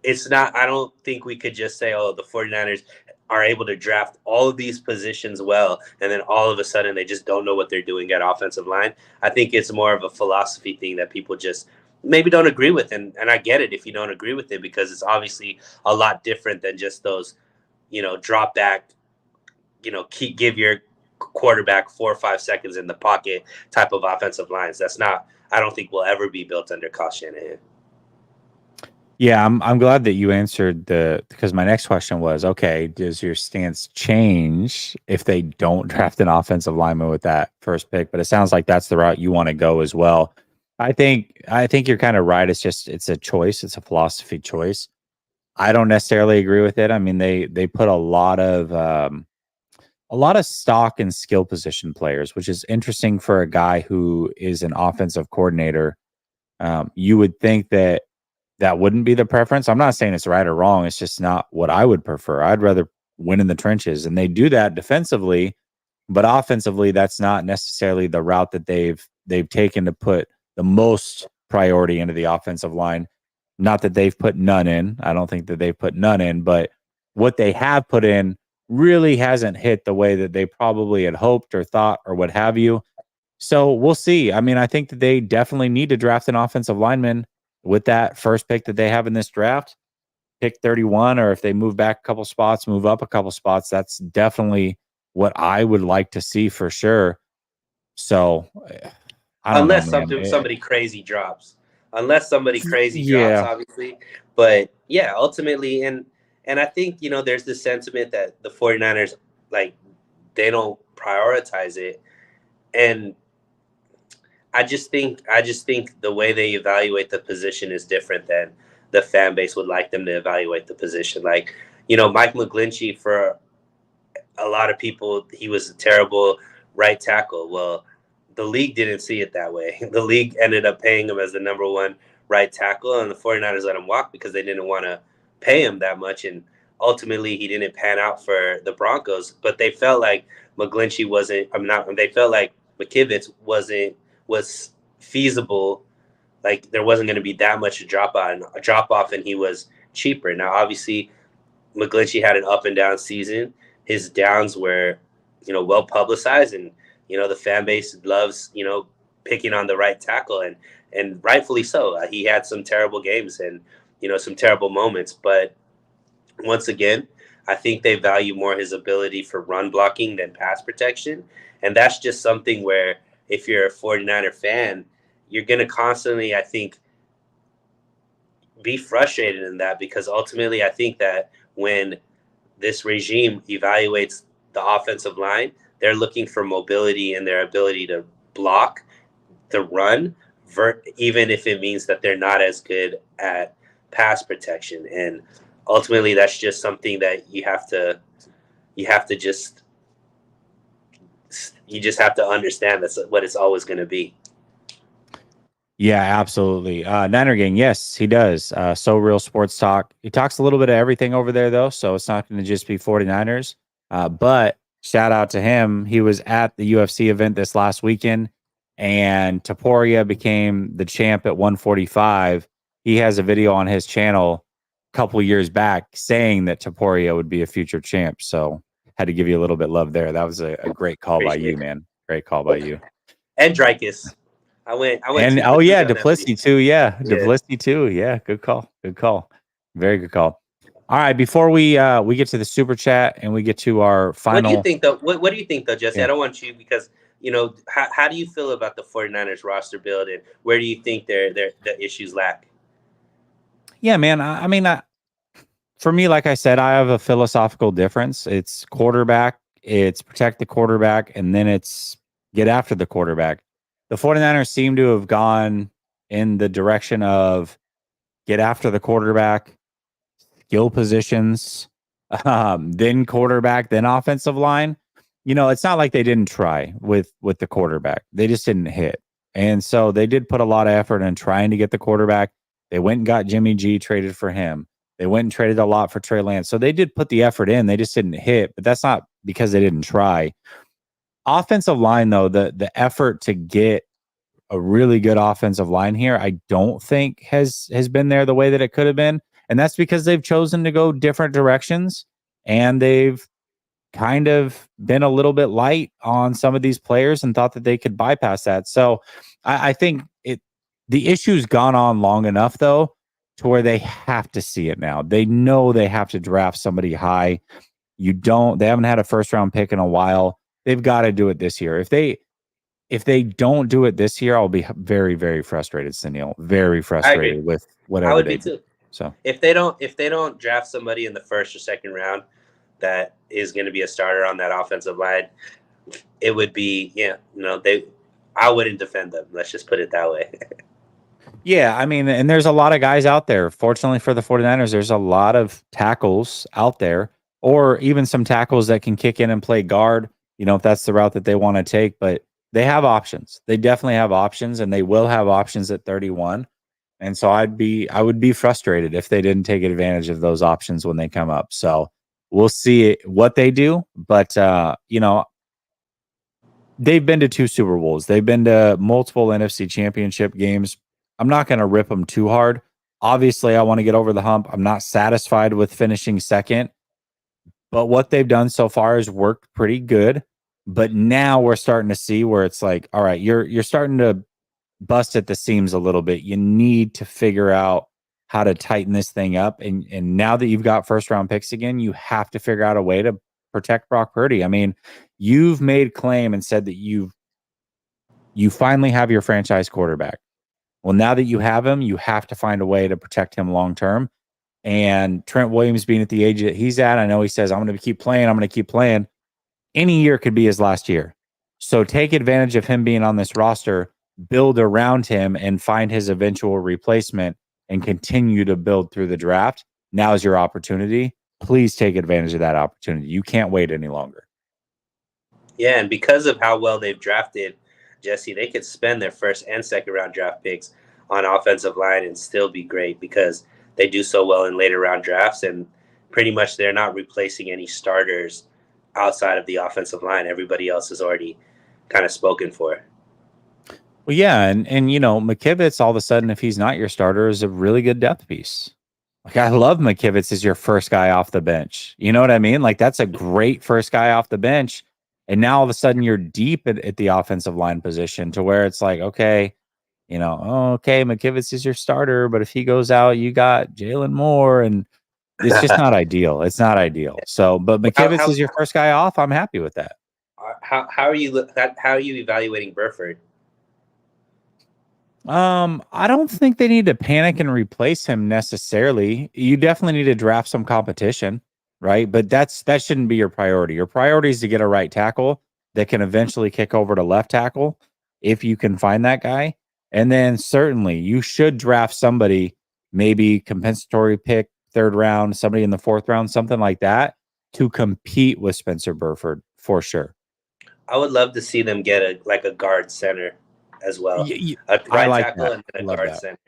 it's not, I don't think we could just say, oh, the 49ers are able to draft all of these positions well, and then all of a sudden they just don't know what they're doing at offensive line. I think it's more of a philosophy thing that people just maybe don't agree with. And I get it if you don't agree with it, because it's obviously a lot different than just those, drop back, give your quarterback 4 or 5 seconds in the pocket type of offensive lines. That's not, I don't think, will ever be built under Kyle Shanahan. Yeah, I'm glad that you answered because my next question was, okay, does your stance change if they don't draft an offensive lineman with that first pick? But it sounds like that's the route you want to go as well. I think you're kind of right. It's a choice. It's a philosophy choice. I don't necessarily agree with it. I mean, they put a lot of stock in skill position players, which is interesting for a guy who is an offensive coordinator. You would think that that wouldn't be the preference. I'm not saying it's right or wrong. It's just not what I would prefer. I'd rather win in the trenches, and they do that defensively, but offensively, that's not necessarily the route that they've taken to put the most priority into the offensive line. Not that they've put none in. I don't think that they've put none in, but what they have put in really hasn't hit the way that they probably had hoped or thought or what have you. So we'll see. I mean, I think that they definitely need to draft an offensive lineman with that first pick that they have in this draft, pick 31, or if they move back a couple spots, move up a couple spots. That's definitely what I would like to see for sure. So I don't know, Unless man. somebody crazy drops. Unless somebody crazy drops, Yeah. obviously. But yeah, ultimately, and I think, there's this sentiment that the 49ers, like, they don't prioritize it. And I just think the way they evaluate the position is different than the fan base would like them to evaluate the position. Like, Mike McGlinchey, for a lot of people, he was a terrible right tackle. Well, the league didn't see it that way. The league ended up paying him as the number one right tackle, and the 49ers let him walk because they didn't want to pay him that much. And ultimately, he didn't pan out for the Broncos. But they felt like McGlinchey wasn't. I'm not. They felt like McKivitz was feasible. Like, there wasn't going to be that much drop off, and he was cheaper. Now, obviously, McGlinchey had an up and down season. His downs were, well publicized, and the fan base loves, picking on the right tackle, and rightfully so. He had some terrible games and some terrible moments, but once again, I think they value more his ability for run blocking than pass protection, and that's just something where if you're a 49er fan, you're gonna constantly, I think, be frustrated in that, because ultimately I think that when this regime evaluates the offensive line, they're looking for mobility and their ability to block the run, even if it means that they're not as good at pass protection. And ultimately, that's just something that you have to just you just have to understand that's what it's always going to be. Yeah, absolutely. Niner Gang, yes, he does. So Real Sports Talk. He talks a little bit of everything over there, though, so it's not going to just be 49ers. But shout out to him. He was at the UFC event this last weekend, and Taporia became the champ at 145. He has a video on his channel a couple years back saying that Taporia would be a future champ. So had to give you a little bit of love there. That was a great call by Appreciate you, it. man. Great call by you. And Dreykus. I went And 2 oh for 3 yeah, on that Duplicity video. too. Yeah, Yeah. Duplicity too. Yeah, good call. Good call. Very good call. All right, before we get to the super chat and we get to our What do you final, think, though? What do you think, though, Jesse? I yeah, don't want you, because how do you feel about the 49ers roster build, and where do you think the issues lack? yeah, man. I mean, for me, like I said, I have a philosophical difference. It's quarterback, it's protect the quarterback, and then it's get after the quarterback. The 49ers seem to have gone in the direction of get after the quarterback, skill positions, then quarterback, then offensive line. It's not like they didn't try with the quarterback. They just didn't hit. And so they did put a lot of effort in trying to get the quarterback. They went and got Jimmy G, traded for him. They went and traded a lot for Trey Lance. So they did put the effort in. They just didn't hit, but that's not because they didn't try. Offensive line, though, the effort to get a really good offensive line here, I don't think has been there the way that it could have been. And that's because they've chosen to go different directions, and they've kind of been a little bit light on some of these players and thought that they could bypass that. So I think the issue's gone on long enough, though, to where they have to see it now. They know they have to draft somebody high. They haven't had a first round pick in a while. They've got to do it this year. If they don't do it this year, I'll be very, very frustrated, Sunil. Very I agree. frustrated with I whatever would they be do. too. So If they don't draft somebody in the first or second round that is going to be a starter on that offensive line, it would be, they. I wouldn't defend them. Let's just put it that way. Yeah, I mean, and there's a lot of guys out there. Fortunately for the 49ers, there's a lot of tackles out there, or even some tackles that can kick in and play guard, if that's the route that they want to take. But they have options. They definitely have options, and they will have options at 31. And so I would be frustrated if they didn't take advantage of those options when they come up. So we'll see what they do. But they've been to 2 Super Bowls. They've been to multiple NFC championship games. I'm not going to rip them too hard. Obviously, I want to get over the hump. I'm not satisfied with finishing second, but what they've done so far has worked pretty good. But now we're starting to see where it's like, all right, you're starting to bust at the seams a little bit. You need to figure out how to tighten this thing up. And now that you've got first round picks again, you have to figure out a way to protect Brock Purdy. I mean, you've made claim and said that you finally have your franchise quarterback. Well, now that you have him, you have to find a way to protect him long term. And Trent Williams being at the age that he's at, I know he says, I'm going to keep playing. I'm going to keep playing. Any year could be his last year. So take advantage of him being on this roster, build around him, and find his eventual replacement and continue to build through the draft. Now is your opportunity. Please take advantage of that opportunity. You can't wait any longer. Yeah, and because of how well they've drafted, Jesse, they could spend their first and second round draft picks on offensive line and still be great because they do so well in later round drafts, and pretty much they're not replacing any starters outside of the offensive line. Everybody else is already kind of spoken for. Well, yeah, and McKivitz, all of a sudden, if he's not your starter, is a really good depth piece. Like, I love McKivitz as your first guy off the bench. You know what I mean? Like, that's a great first guy off the bench. And now all of a sudden you're deep at the offensive line position to where it's like, okay, okay, McKivitz is your starter, but if he goes out, you got Jalen Moore, and it's just not ideal. It's not ideal. So, but McKivitz is your first guy off. I'm happy with that. How are you evaluating Burford? I don't think they need to panic and replace him necessarily. You definitely need to draft some competition, right? But that shouldn't be your priority. Your priority is to get a right tackle that can eventually kick over to left tackle if you can find that guy. And then certainly you should draft somebody, maybe compensatory pick, third round, somebody in the fourth round, something like that, to compete with Spencer Burford for sure. I would love to see them get a guard center as well. A right tackle and then a guard center.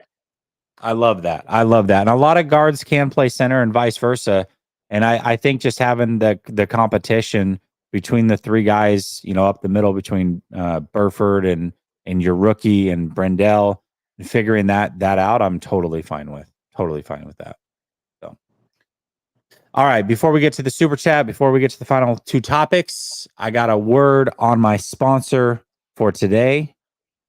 I love that. I love that. And a lot of guards can play center and vice versa. And I think just having the competition between the three guys, up the middle between Burford and your rookie and Brendel, and figuring that out, I'm totally fine with. Totally fine with that. So, all right. Before we get to the super chat, before we get to the final 2 topics, I got a word on my sponsor for today.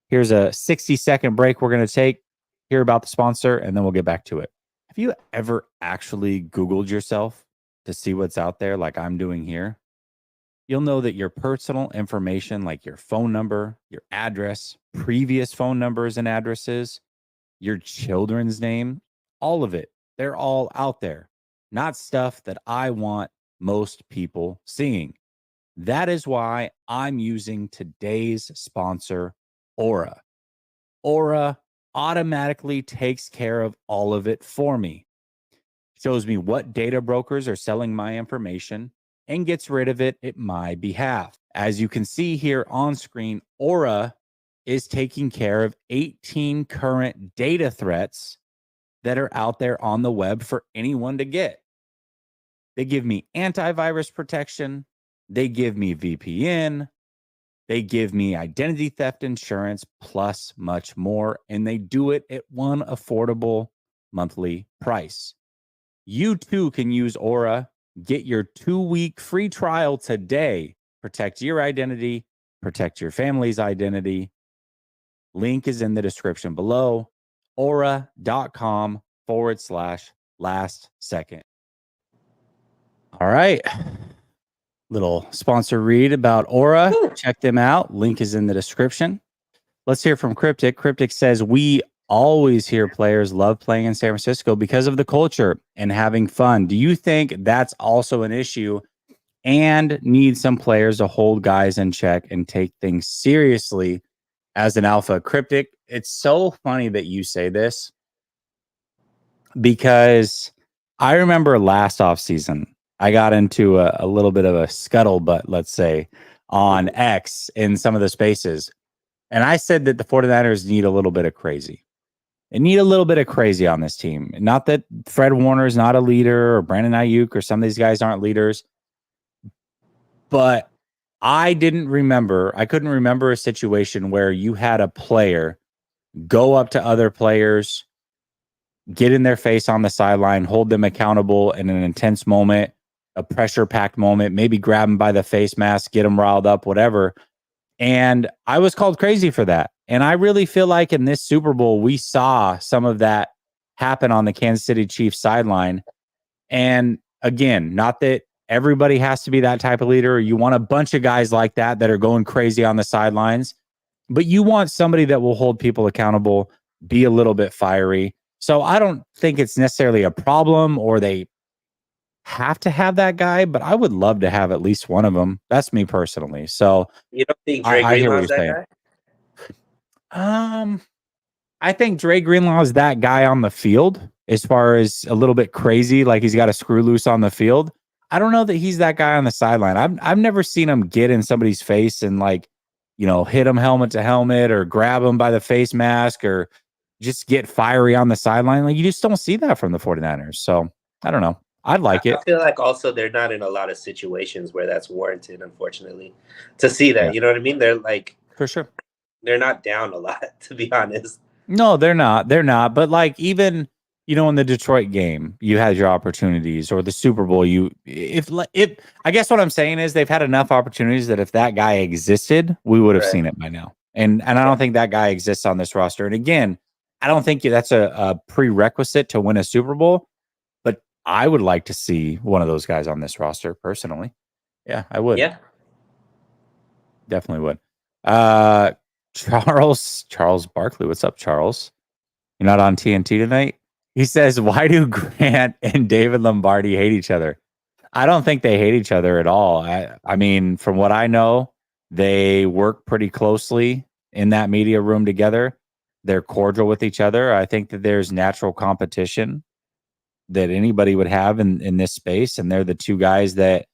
Here's a 60-second break we're going to take, hear about the sponsor, and then we'll get back to it. Have you ever actually Googled yourself to see what's out there like I'm doing here? You'll know that your personal information, like your phone number, your address, previous phone numbers and addresses, your children's name, all of it, they're all out there. Not stuff that I want most people seeing. That is why I'm using today's sponsor, Aura. Aura automatically takes care of all of it for me. Shows me what data brokers are selling my information and gets rid of it at my behalf. As you can see here on screen, Aura is taking care of 18 current data threats that are out there on the web for anyone to get. They give me antivirus protection. They give me VPN. They give me identity theft insurance plus much more, and they do it at one affordable monthly price. You too can use Aura. Get your 2-week free trial today. Protect your identity, protect your family's identity. Link is in the description below. Aura.com/last second. All right. Little sponsor read about Aura. Check them out. Link is in the description. Let's hear from Cryptic. Cryptic says, we always hear players love playing in San Francisco because of the culture and having fun. Do you think that's also an issue and need some players to hold guys in check and take things seriously as an alpha. Cryptic, it's so funny that you say this because I remember last offseason, I got into a little bit of a scuttlebutt, let's say, on X in some of the spaces. And I said that the 49ers need a little bit of crazy. They need a little bit of crazy on this team. Not that Fred Warner is not a leader or Brandon Ayuk or some of these guys aren't leaders, but I couldn't remember a situation where you had a player go up to other players, get in their face on the sideline, hold them accountable in an intense moment, a pressure packed moment, maybe grab them by the face mask, get them riled up, whatever. And I was called crazy for that. And I really feel like in this Super Bowl, we saw some of that happen on the Kansas City Chiefs sideline. And again, not that everybody has to be that type of leader. You want a bunch of guys like that that are going crazy on the sidelines, but you want somebody that will hold people accountable, be a little bit fiery. So I don't think it's necessarily a problem or they have to have that guy, but I would love to have at least one of them. That's me personally. So You don't think Dre I hear what Greenlaw's you're that saying. guy? I think Dre Greenlaw is that guy on the field as far as a little bit crazy, like he's got a screw loose on the field. I don't know that he's that guy on the sideline. I've never seen him get in somebody's face and like, hit him helmet to helmet or grab him by the face mask or just get fiery on the sideline. Like you just don't see that from the 49ers. So I don't know. I'd like I it. feel like also they're not in a lot of situations where that's warranted, unfortunately, to see that. Yeah, You know what I mean? They're like, for sure. they're not down a lot, to be honest. No, they're not. They're not. But like even in the Detroit game, you had your opportunities, or the Super Bowl. If I guess what I'm saying is they've had enough opportunities that if that guy existed, we would have Right. seen it by now. And I don't think that guy exists on this roster. And again, I don't think that's a prerequisite to win a Super Bowl. But I would like to see one of those guys on this roster personally. Yeah, I would. Yeah. Definitely would. Charles Barkley. What's up, Charles? You're not on TNT tonight? He says, why do Grant and David Lombardi hate each other? I don't think they hate each other at all. I mean, from what I know, they work pretty closely in that media room together. They're cordial with each other. I think that there's natural competition that anybody would have in this space. And they're the two guys that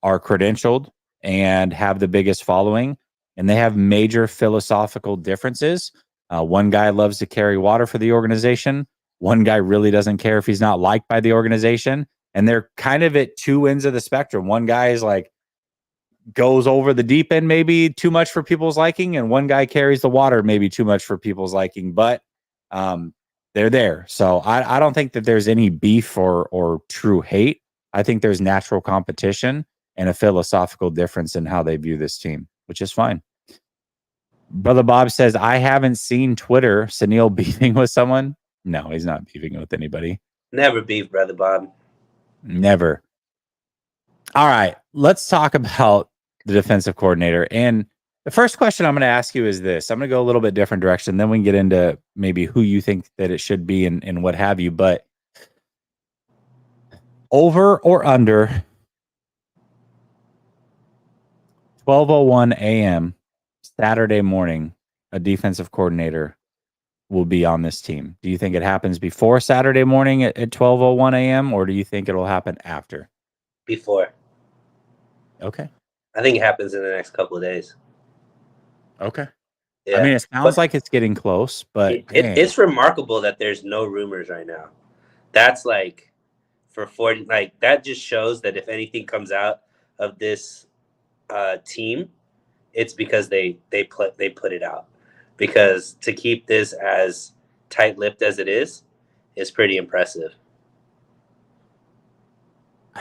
are credentialed and have the biggest following. And they have major philosophical differences. One guy loves to carry water for the organization. One guy really doesn't care if he's not liked by the organization. And they're kind of at two ends of the spectrum. One guy is like, goes over the deep end, maybe too much for people's liking, and one guy carries the water, maybe too much for people's liking. But they're there. So I don't think that there's any beef or true hate. I think there's natural competition and a philosophical difference in how they view this team, which is fine. Brother Bob says, I haven't seen Twitter. Sunil beefing with someone. No, he's not beefing with anybody. Never beef, Brother Bob. Never. All right. Let's talk about the defensive coordinator. And the first question I'm going to ask you is this. I'm going to go a little bit different direction. Then we can get into maybe who you think that it should be and what have you. But over or under 12:01 a.m. Saturday morning, a defensive coordinator will be on this team. Do you think it happens before Saturday morning at 12:01 a.m. or do you think it'll happen after? Before. Okay. I think it happens in the next couple of days. Okay. Yeah. I mean, it sounds like it's getting close, but it's remarkable that there's no rumors right now. That's like for 40, like that just shows that if anything comes out of this team, it's because they put it out. Because to keep this as tight-lipped as it is pretty impressive.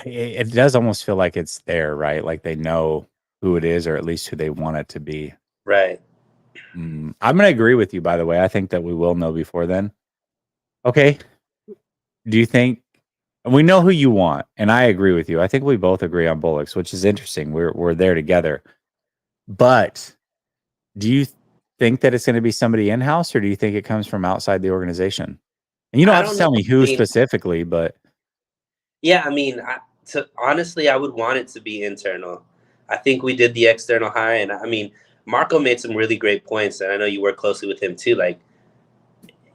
it does almost feel like it's there, right? Like they know who it is, or at least who they want it to be. Right. I'm going to agree with you, by the way. I think that we will know before then. Okay. Do you think we know who you want? And I agree with you. I think we both agree on Bullocks, which is interesting. We're there together. But do you think that it's going to be somebody in-house, or do you think it comes from outside the organization? And you don't have to tell me who specifically, but yeah, I mean, honestly, I would want it to be internal. I think we did the external hire, and I mean, Marco made some really great points, and I know you work closely with him too. Like,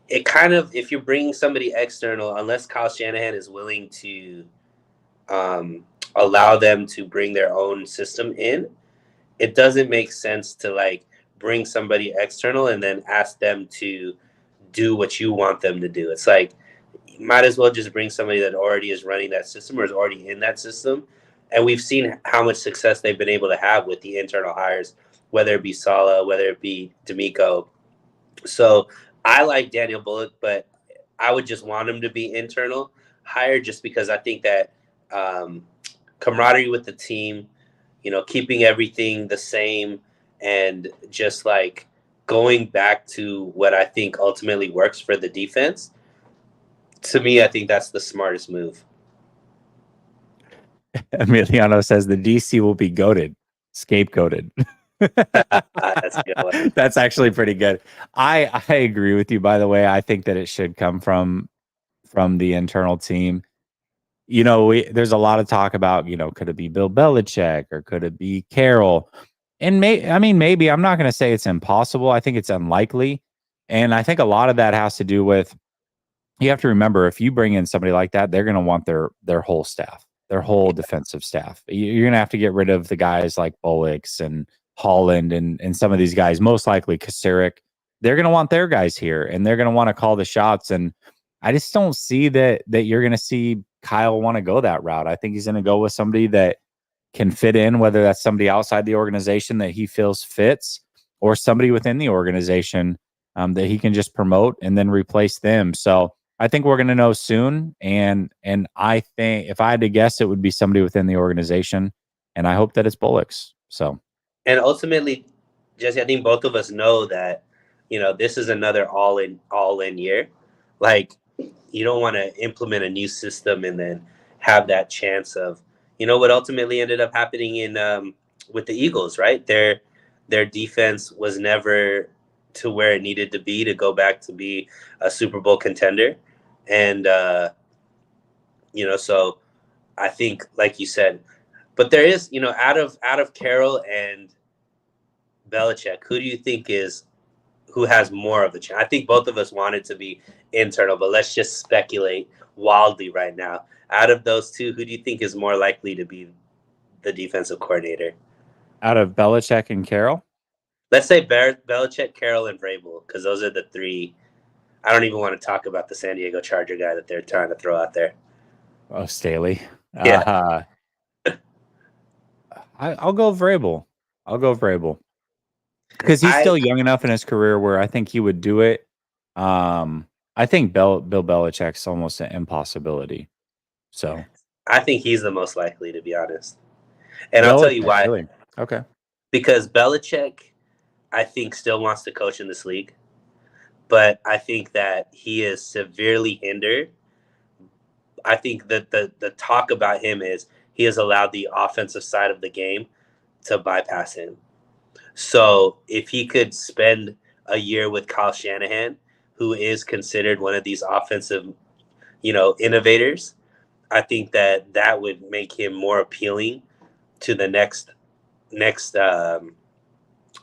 it kind of, if you're bringing somebody external, unless Kyle Shanahan is willing to um, allow them to bring their own system in, it doesn't make sense to like bring somebody external and then ask them to do what you want them to do. It's like, you might as well just bring somebody that already is running that system or is already in that system. And we've seen how much success they've been able to have with the internal hires, whether it be Sala, whether it be D'Amico. So I like Daniel Bullock, but I would just want him to be internal hire just because I think that um, camaraderie with the team, keeping everything the same and just like going back to what I think ultimately works for the defense. To me, I think that's the smartest move. Emiliano says the DC will be goated, scapegoated. That's a good one. That's actually pretty good. I agree with you. By the way, I think that it should come from the internal team. There's a lot of talk about, could it be Bill Belichick or could it be Carroll? And maybe I'm not going to say it's impossible. I think it's unlikely. And I think a lot of that has to do with, you have to remember, if you bring in somebody like that, they're going to want their whole staff, their whole defensive staff. You're going to have to get rid of the guys like Bullocks and Holland and some of these guys, most likely Kasarik. They're going to want their guys here and they're going to want to call the shots. And I just don't see that you're going to see Kyle want to go that route. I think he's going to go with somebody that can fit in, whether that's somebody outside the organization that he feels fits or somebody within the organization that he can just promote and then replace them. So I think we're going to know soon. And I think if I had to guess, it would be somebody within the organization. And I hope that it's Bullocks. So, and ultimately, Jesse, I think both of us know that, this is another all in year. Like, you don't want to implement a new system and then have that chance of, what ultimately ended up happening in with the Eagles, right? Their defense was never to where it needed to be to go back to be a Super Bowl contender. And, so I think, like you said, but there is, out of Carroll and Belichick, who do you think who has more of a chance? I think both of us want it to be internal, but let's just speculate wildly right now. Out of those two, who do you think is more likely to be the defensive coordinator? Out of Belichick and Carroll? Let's say Belichick, Carroll, and Vrabel, because those are the three. I don't even want to talk about the San Diego Charger guy that they're trying to throw out there. Oh, Staley. Yeah. I'll go Vrabel. Because he's still young enough in his career where I think he would do it. I think Bill Belichick's almost an impossibility. So I think he's the most likely, to be honest. And I'll tell you Belichick, why. really? Okay. Because Belichick, I think, still wants to coach in this league. But I think that he is severely hindered. I think that the talk about him is he has allowed the offensive side of the game to bypass him. So if he could spend a year with Kyle Shanahan, who is considered one of these offensive, innovators, I think that would make him more appealing to the next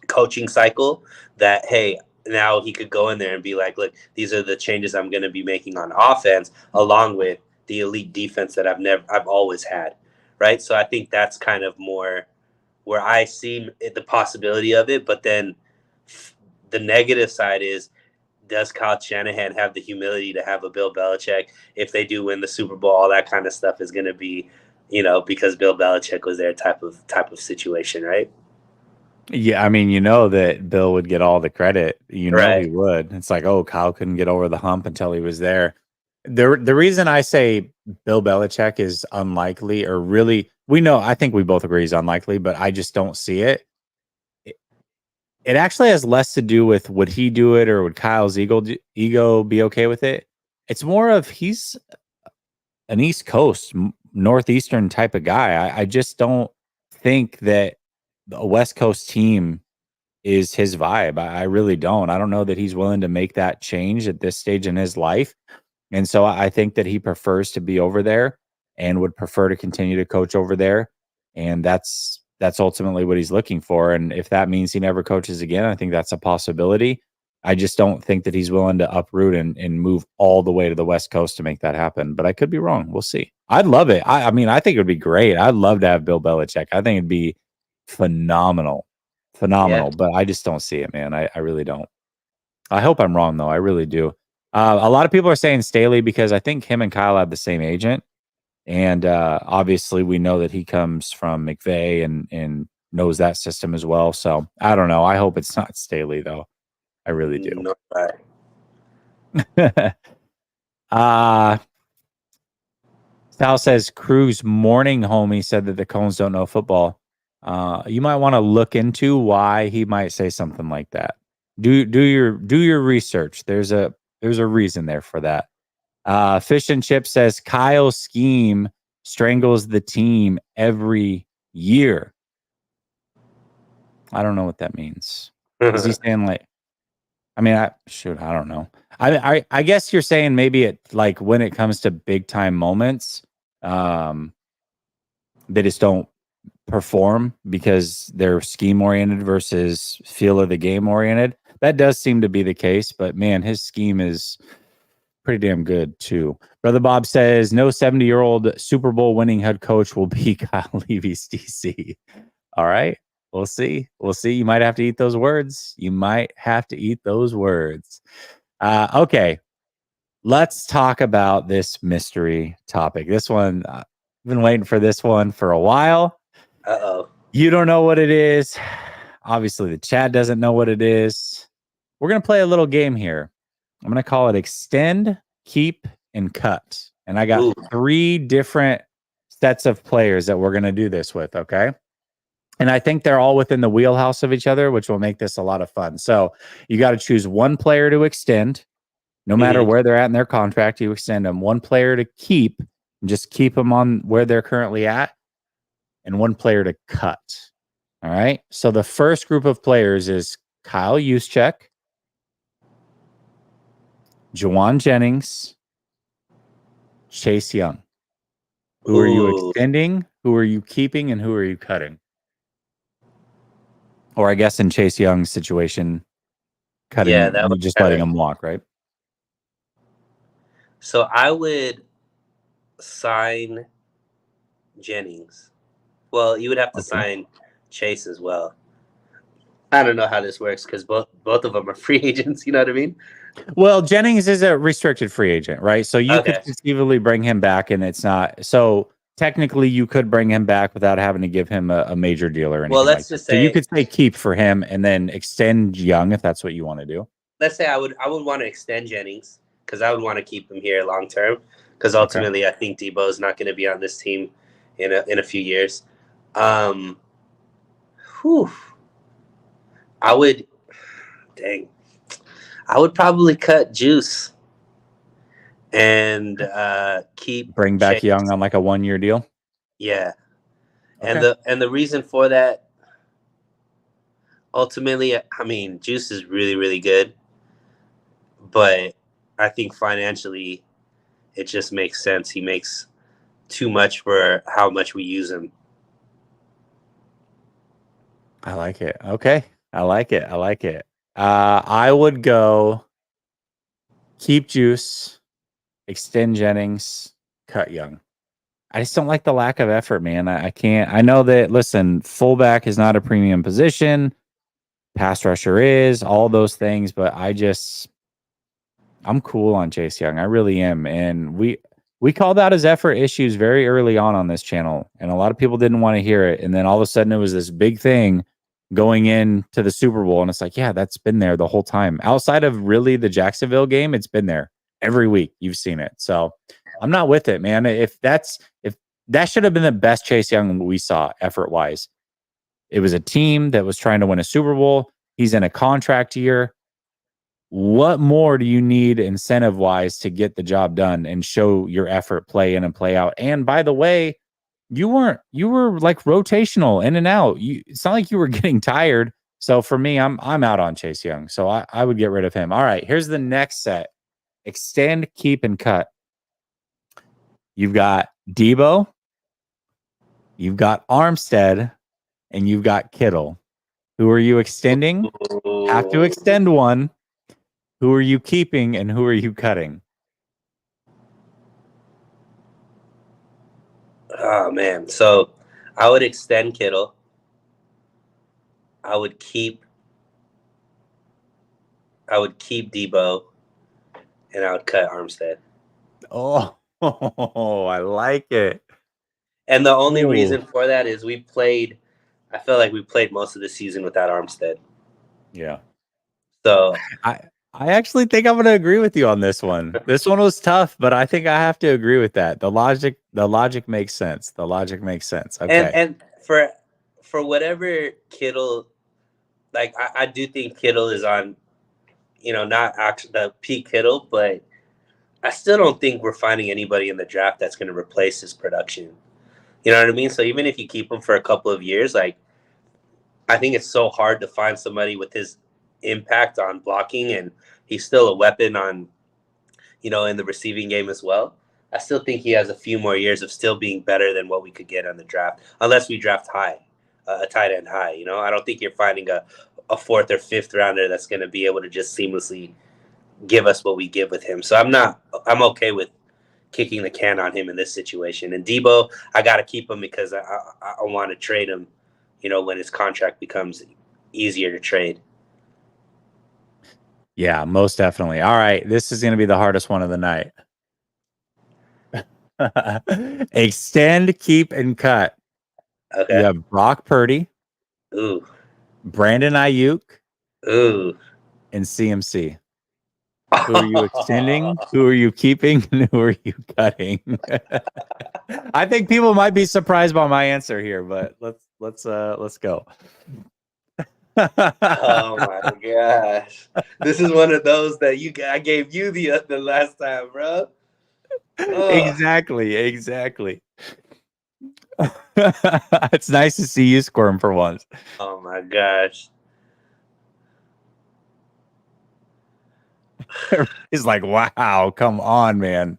coaching cycle. That, hey, now he could go in there and be like, look, these are the changes I'm going to be making on offense, along with the elite defense that I've always had, right? So I think that's kind of more where I see the possibility of it. But then the negative side is, does Kyle Shanahan have the humility to have a Bill Belichick if they do win the Super Bowl? All that kind of stuff is going to be, because Bill Belichick was there type of situation, right? Yeah, I mean, that Bill would get all the credit. Right. He would. It's like, oh, Kyle couldn't get over the hump until he was there. The reason I say Bill Belichick is unlikely, or really, I think we both agree he's unlikely, but I just don't see it. It actually has less to do with would he do it or would Kyle's ego be okay with it. It's more of he's an East Coast, Northeastern type of guy. I just don't think that a West Coast team is his vibe. I really don't. I don't know that he's willing to make that change at this stage in his life. And so I think that he prefers to be over there and would prefer to continue to coach over there. And that's that's ultimately what he's looking for. And if that means he never coaches again, I think that's a possibility. I just don't think that he's willing to uproot and move all the way to the West Coast to make that happen. But I could be wrong. We'll see. I'd love it. I mean, I think it would be great. I'd love to have Bill Belichick. I think it'd be phenomenal. Yeah. Phenomenal. But I just don't see it, man. I really don't. I hope I'm wrong, though. I really do. A lot of people are saying Staley because I think him and Kyle have the same agent. And obviously, we know that he comes from McVay and knows that system as well. So I don't know. I hope it's not Staley, though. I really do. No, right. Sal says Cruz morning homie said that the Cones don't know football. You might want to look into why he might say something like that. Do your research. There's a reason there for that. Fish and Chip says Kyle's scheme strangles the team every year. I don't know what that means. Is he saying like? I mean, I don't know. I guess you're saying maybe it like when it comes to big time moments, they just don't perform because they're scheme oriented versus feel of the game oriented. That does seem to be the case, but man, his scheme is pretty damn good too. Brother Bob says no 70-year-old Super Bowl winning head coach will be Kyle Levy's DC. All right. We'll see. We'll see. You might have to eat those words. Okay. Let's talk about this mystery topic. This one, I've been waiting for this one for a while. Uh-oh. You don't know what it is. Obviously, the chat doesn't know what it is. We're going to play a little game here. I'm going to call it extend, keep, and cut. And I got 3 different sets of players that we're going to do this with, okay? And I think they're all within the wheelhouse of each other, which will make this a lot of fun. So you got to choose one player to extend. No matter where they're at in their contract, you extend them. One player to keep, and just keep them on where they're currently at. And one player to cut. All right. So the first group of players is Kyle Juszczyk, Juwan Jennings, Chase Young. Who are you extending? Who are you keeping? And who are you cutting? Or I guess in Chase Young's situation, cutting, just letting him walk, right? So I would sign Jennings. Well, you would have to sign Chase as well. I don't know how this works because both of them are free agents. You know what I mean? Well, Jennings is a restricted free agent, right? So you could conceivably bring him back, and it's not. So technically, you could bring him back without having to give him a major deal or anything. Well, let's just say. So you could say keep for him and then extend Young if that's what you want to do. Let's say I would want to extend Jennings because I would want to keep him here long term because ultimately I think Debo is not going to be on this team in a few years. I would probably cut Juice and bring back Chase. Young on like a 1-year deal. Yeah. Okay. And the reason for that, ultimately, I mean, Juice is really, really good, but I think financially it just makes sense. He makes too much for how much we use him. I like it. Okay. I like it. I would go keep Juice, extend Jennings, cut Young. I just don't like the lack of effort, man. I can't. I know that, listen, fullback is not a premium position. Pass rusher is, all those things, but I'm cool on Chase Young. I really am. And we called out his effort issues very early on this channel, and a lot of people didn't want to hear it. And then all of a sudden it was this big thing going into the Super Bowl. And it's like, yeah, that's been there the whole time. Outside of really the Jacksonville game, it's been there every week. You've seen it. So I'm not with it, man. If that should have been the best Chase Young we saw effort wise. It was a team that was trying to win a Super Bowl. He's in a contract year. What more do you need incentive wise to get the job done and show your effort play in and play out? And by the way, you were like rotational in and out. It's not like you were getting tired. So for me, I'm out on Chase Young. So I would get rid of him. All right, here's the next set. Extend, keep, and cut. You've got Debo. You've got Armstead. and you've got Kittle. Who are you extending? Have to Ooh. extend one. Who are you keeping and who are you cutting? Oh man. So I would extend Kittle. I would keep I would keep Debo, and I would cut Armstead. Oh, I like it. And the only Ooh. reason for that is I feel like we played most of the season without Armstead. Yeah. So I I actually think I'm gonna agree with you on this one. This one was tough, but I think I have to agree with that. The logic makes sense. The logic makes sense. Okay. and for whatever Kittle, like I do think Kittle is on, not actually the peak Kittle, but I still don't think we're finding anybody in the draft that's going to replace his production. You know what I mean? So even if you keep him for a couple of years, like I think it's so hard to find somebody with his impact on blocking, and he's still a weapon on, in the receiving game as well. I still think he has a few more years of still being better than what we could get on the draft, unless we draft high, a tight end high. I don't think you're finding a fourth or fifth rounder that's going to be able to just seamlessly give us what we give with him. So I'm okay with kicking the can on him in this situation. And Debo, I got to keep him because I want to trade him, when his contract becomes easier to trade. Yeah, most definitely. All right. This is gonna be the hardest one of the night. Extend, keep, and cut. You Okay. have Brock Purdy, Ooh. Brandon Ayuk, Ooh. and CMC. Who are you extending? Who are you keeping? And who are you cutting? I think people might be surprised by my answer here, but let's go. Oh my gosh. This is one of those that I gave you the last time, bro. Ugh. Exactly. It's nice to see you squirm for once. Oh my gosh. He's like, wow, come on, man.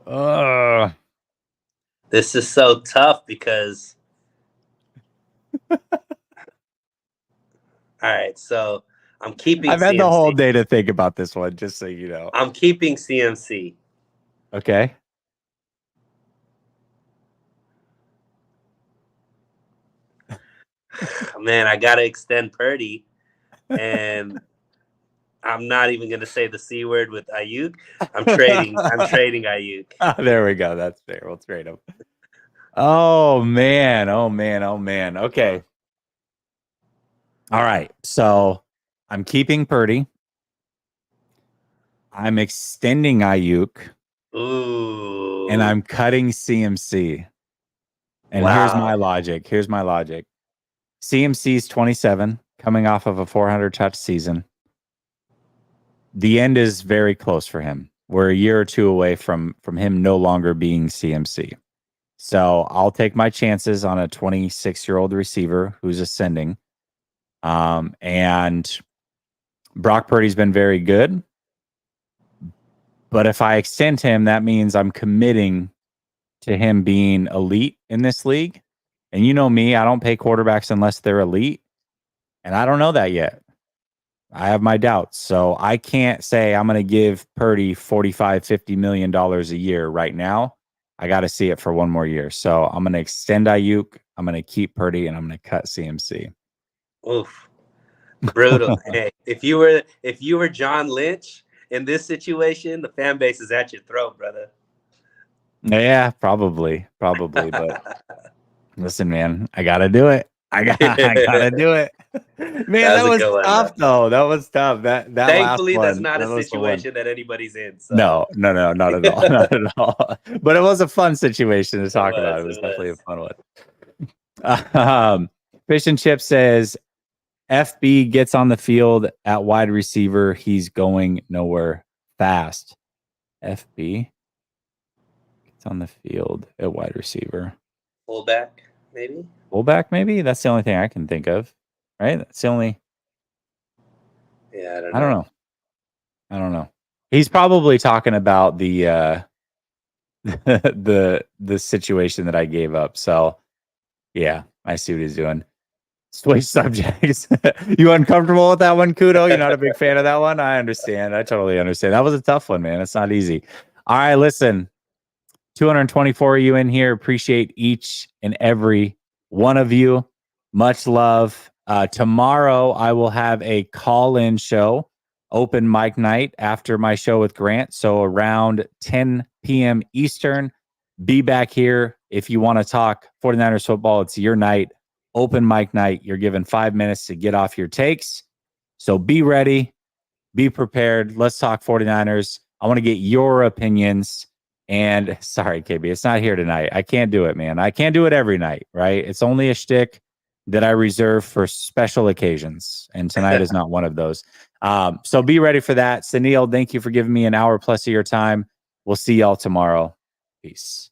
Uh, This is so tough because all right, so I'm keeping I've had the whole CMC. day to think about this one, just so you know. I'm keeping CMC. Okay. Man, I gotta extend Purdy, and I'm not even gonna say the C word with Ayuk. I'm trading. I'm trading Ayuk. There we go. That's fair. We'll trade him. Oh man. Oh man. Oh man. Okay. All right. So I'm keeping Purdy. I'm extending Ayuk, and Ooh, I'm cutting CMC. And here's my wow. logic. CMC's 27, coming off of a 400 touch season. The end is very close for him. We're a year or two away from him no longer being CMC. So I'll take my chances on a 26-year-old receiver who's ascending. And Brock Purdy's been very good. But if I extend him, that means I'm committing to him being elite in this league. And you know me, I don't pay quarterbacks unless they're elite. And I don't know that yet. I have my doubts. So I can't say I'm going to give Purdy $45-50 million a year right now. I got to see it for one more year. So I'm going to extend Ayuk. I'm going to keep Purdy, and I'm going to cut CMC. Oof, brutal. Hey, if you were John Lynch in this situation, the fan base is at your throat, brother. Yeah, probably. But listen, man, I got to do it. I got to do it. Man, That was that a was good one, tough though. though. That was tough. That last Thankfully, that's one, not a that was the one. situation that anybody's in. So No, not at all. Not at all. But it was a fun situation to it talk about. was. It was It definitely a was. fun one. Fish and Chip says FB gets on the field at wide receiver. He's going nowhere fast. FB gets on the field at wide receiver. Fullback, maybe. Fullback, maybe? That's the only thing I can think of. Right? That's the only. Yeah, I don't I don't know. know. I don't know. He's probably talking about the the situation that I gave up. So yeah. I see what he's doing. Switch subjects. You uncomfortable with that one, Kudo? You're not a big fan of that one? I understand. I totally understand. That was a tough one, man. It's not easy. All right, listen. 224 of you in here. Appreciate each and every one of you. Much love. Tomorrow, I will have a call-in show, open mic night after my show with Grant. So around 10 p.m. Eastern, be back here. If you want to talk 49ers football, it's your night. Open mic night. You're given 5 minutes to get off your takes. So be ready. Be prepared. Let's talk 49ers. I want to get your opinions. And sorry, KB, it's not here tonight. I can't do it, man. I can't do it every night, right? It's only a shtick that I reserve for special occasions. And tonight is not one of those. So be ready for that. Sunil, thank you for giving me an hour plus of your time. We'll see y'all tomorrow. Peace.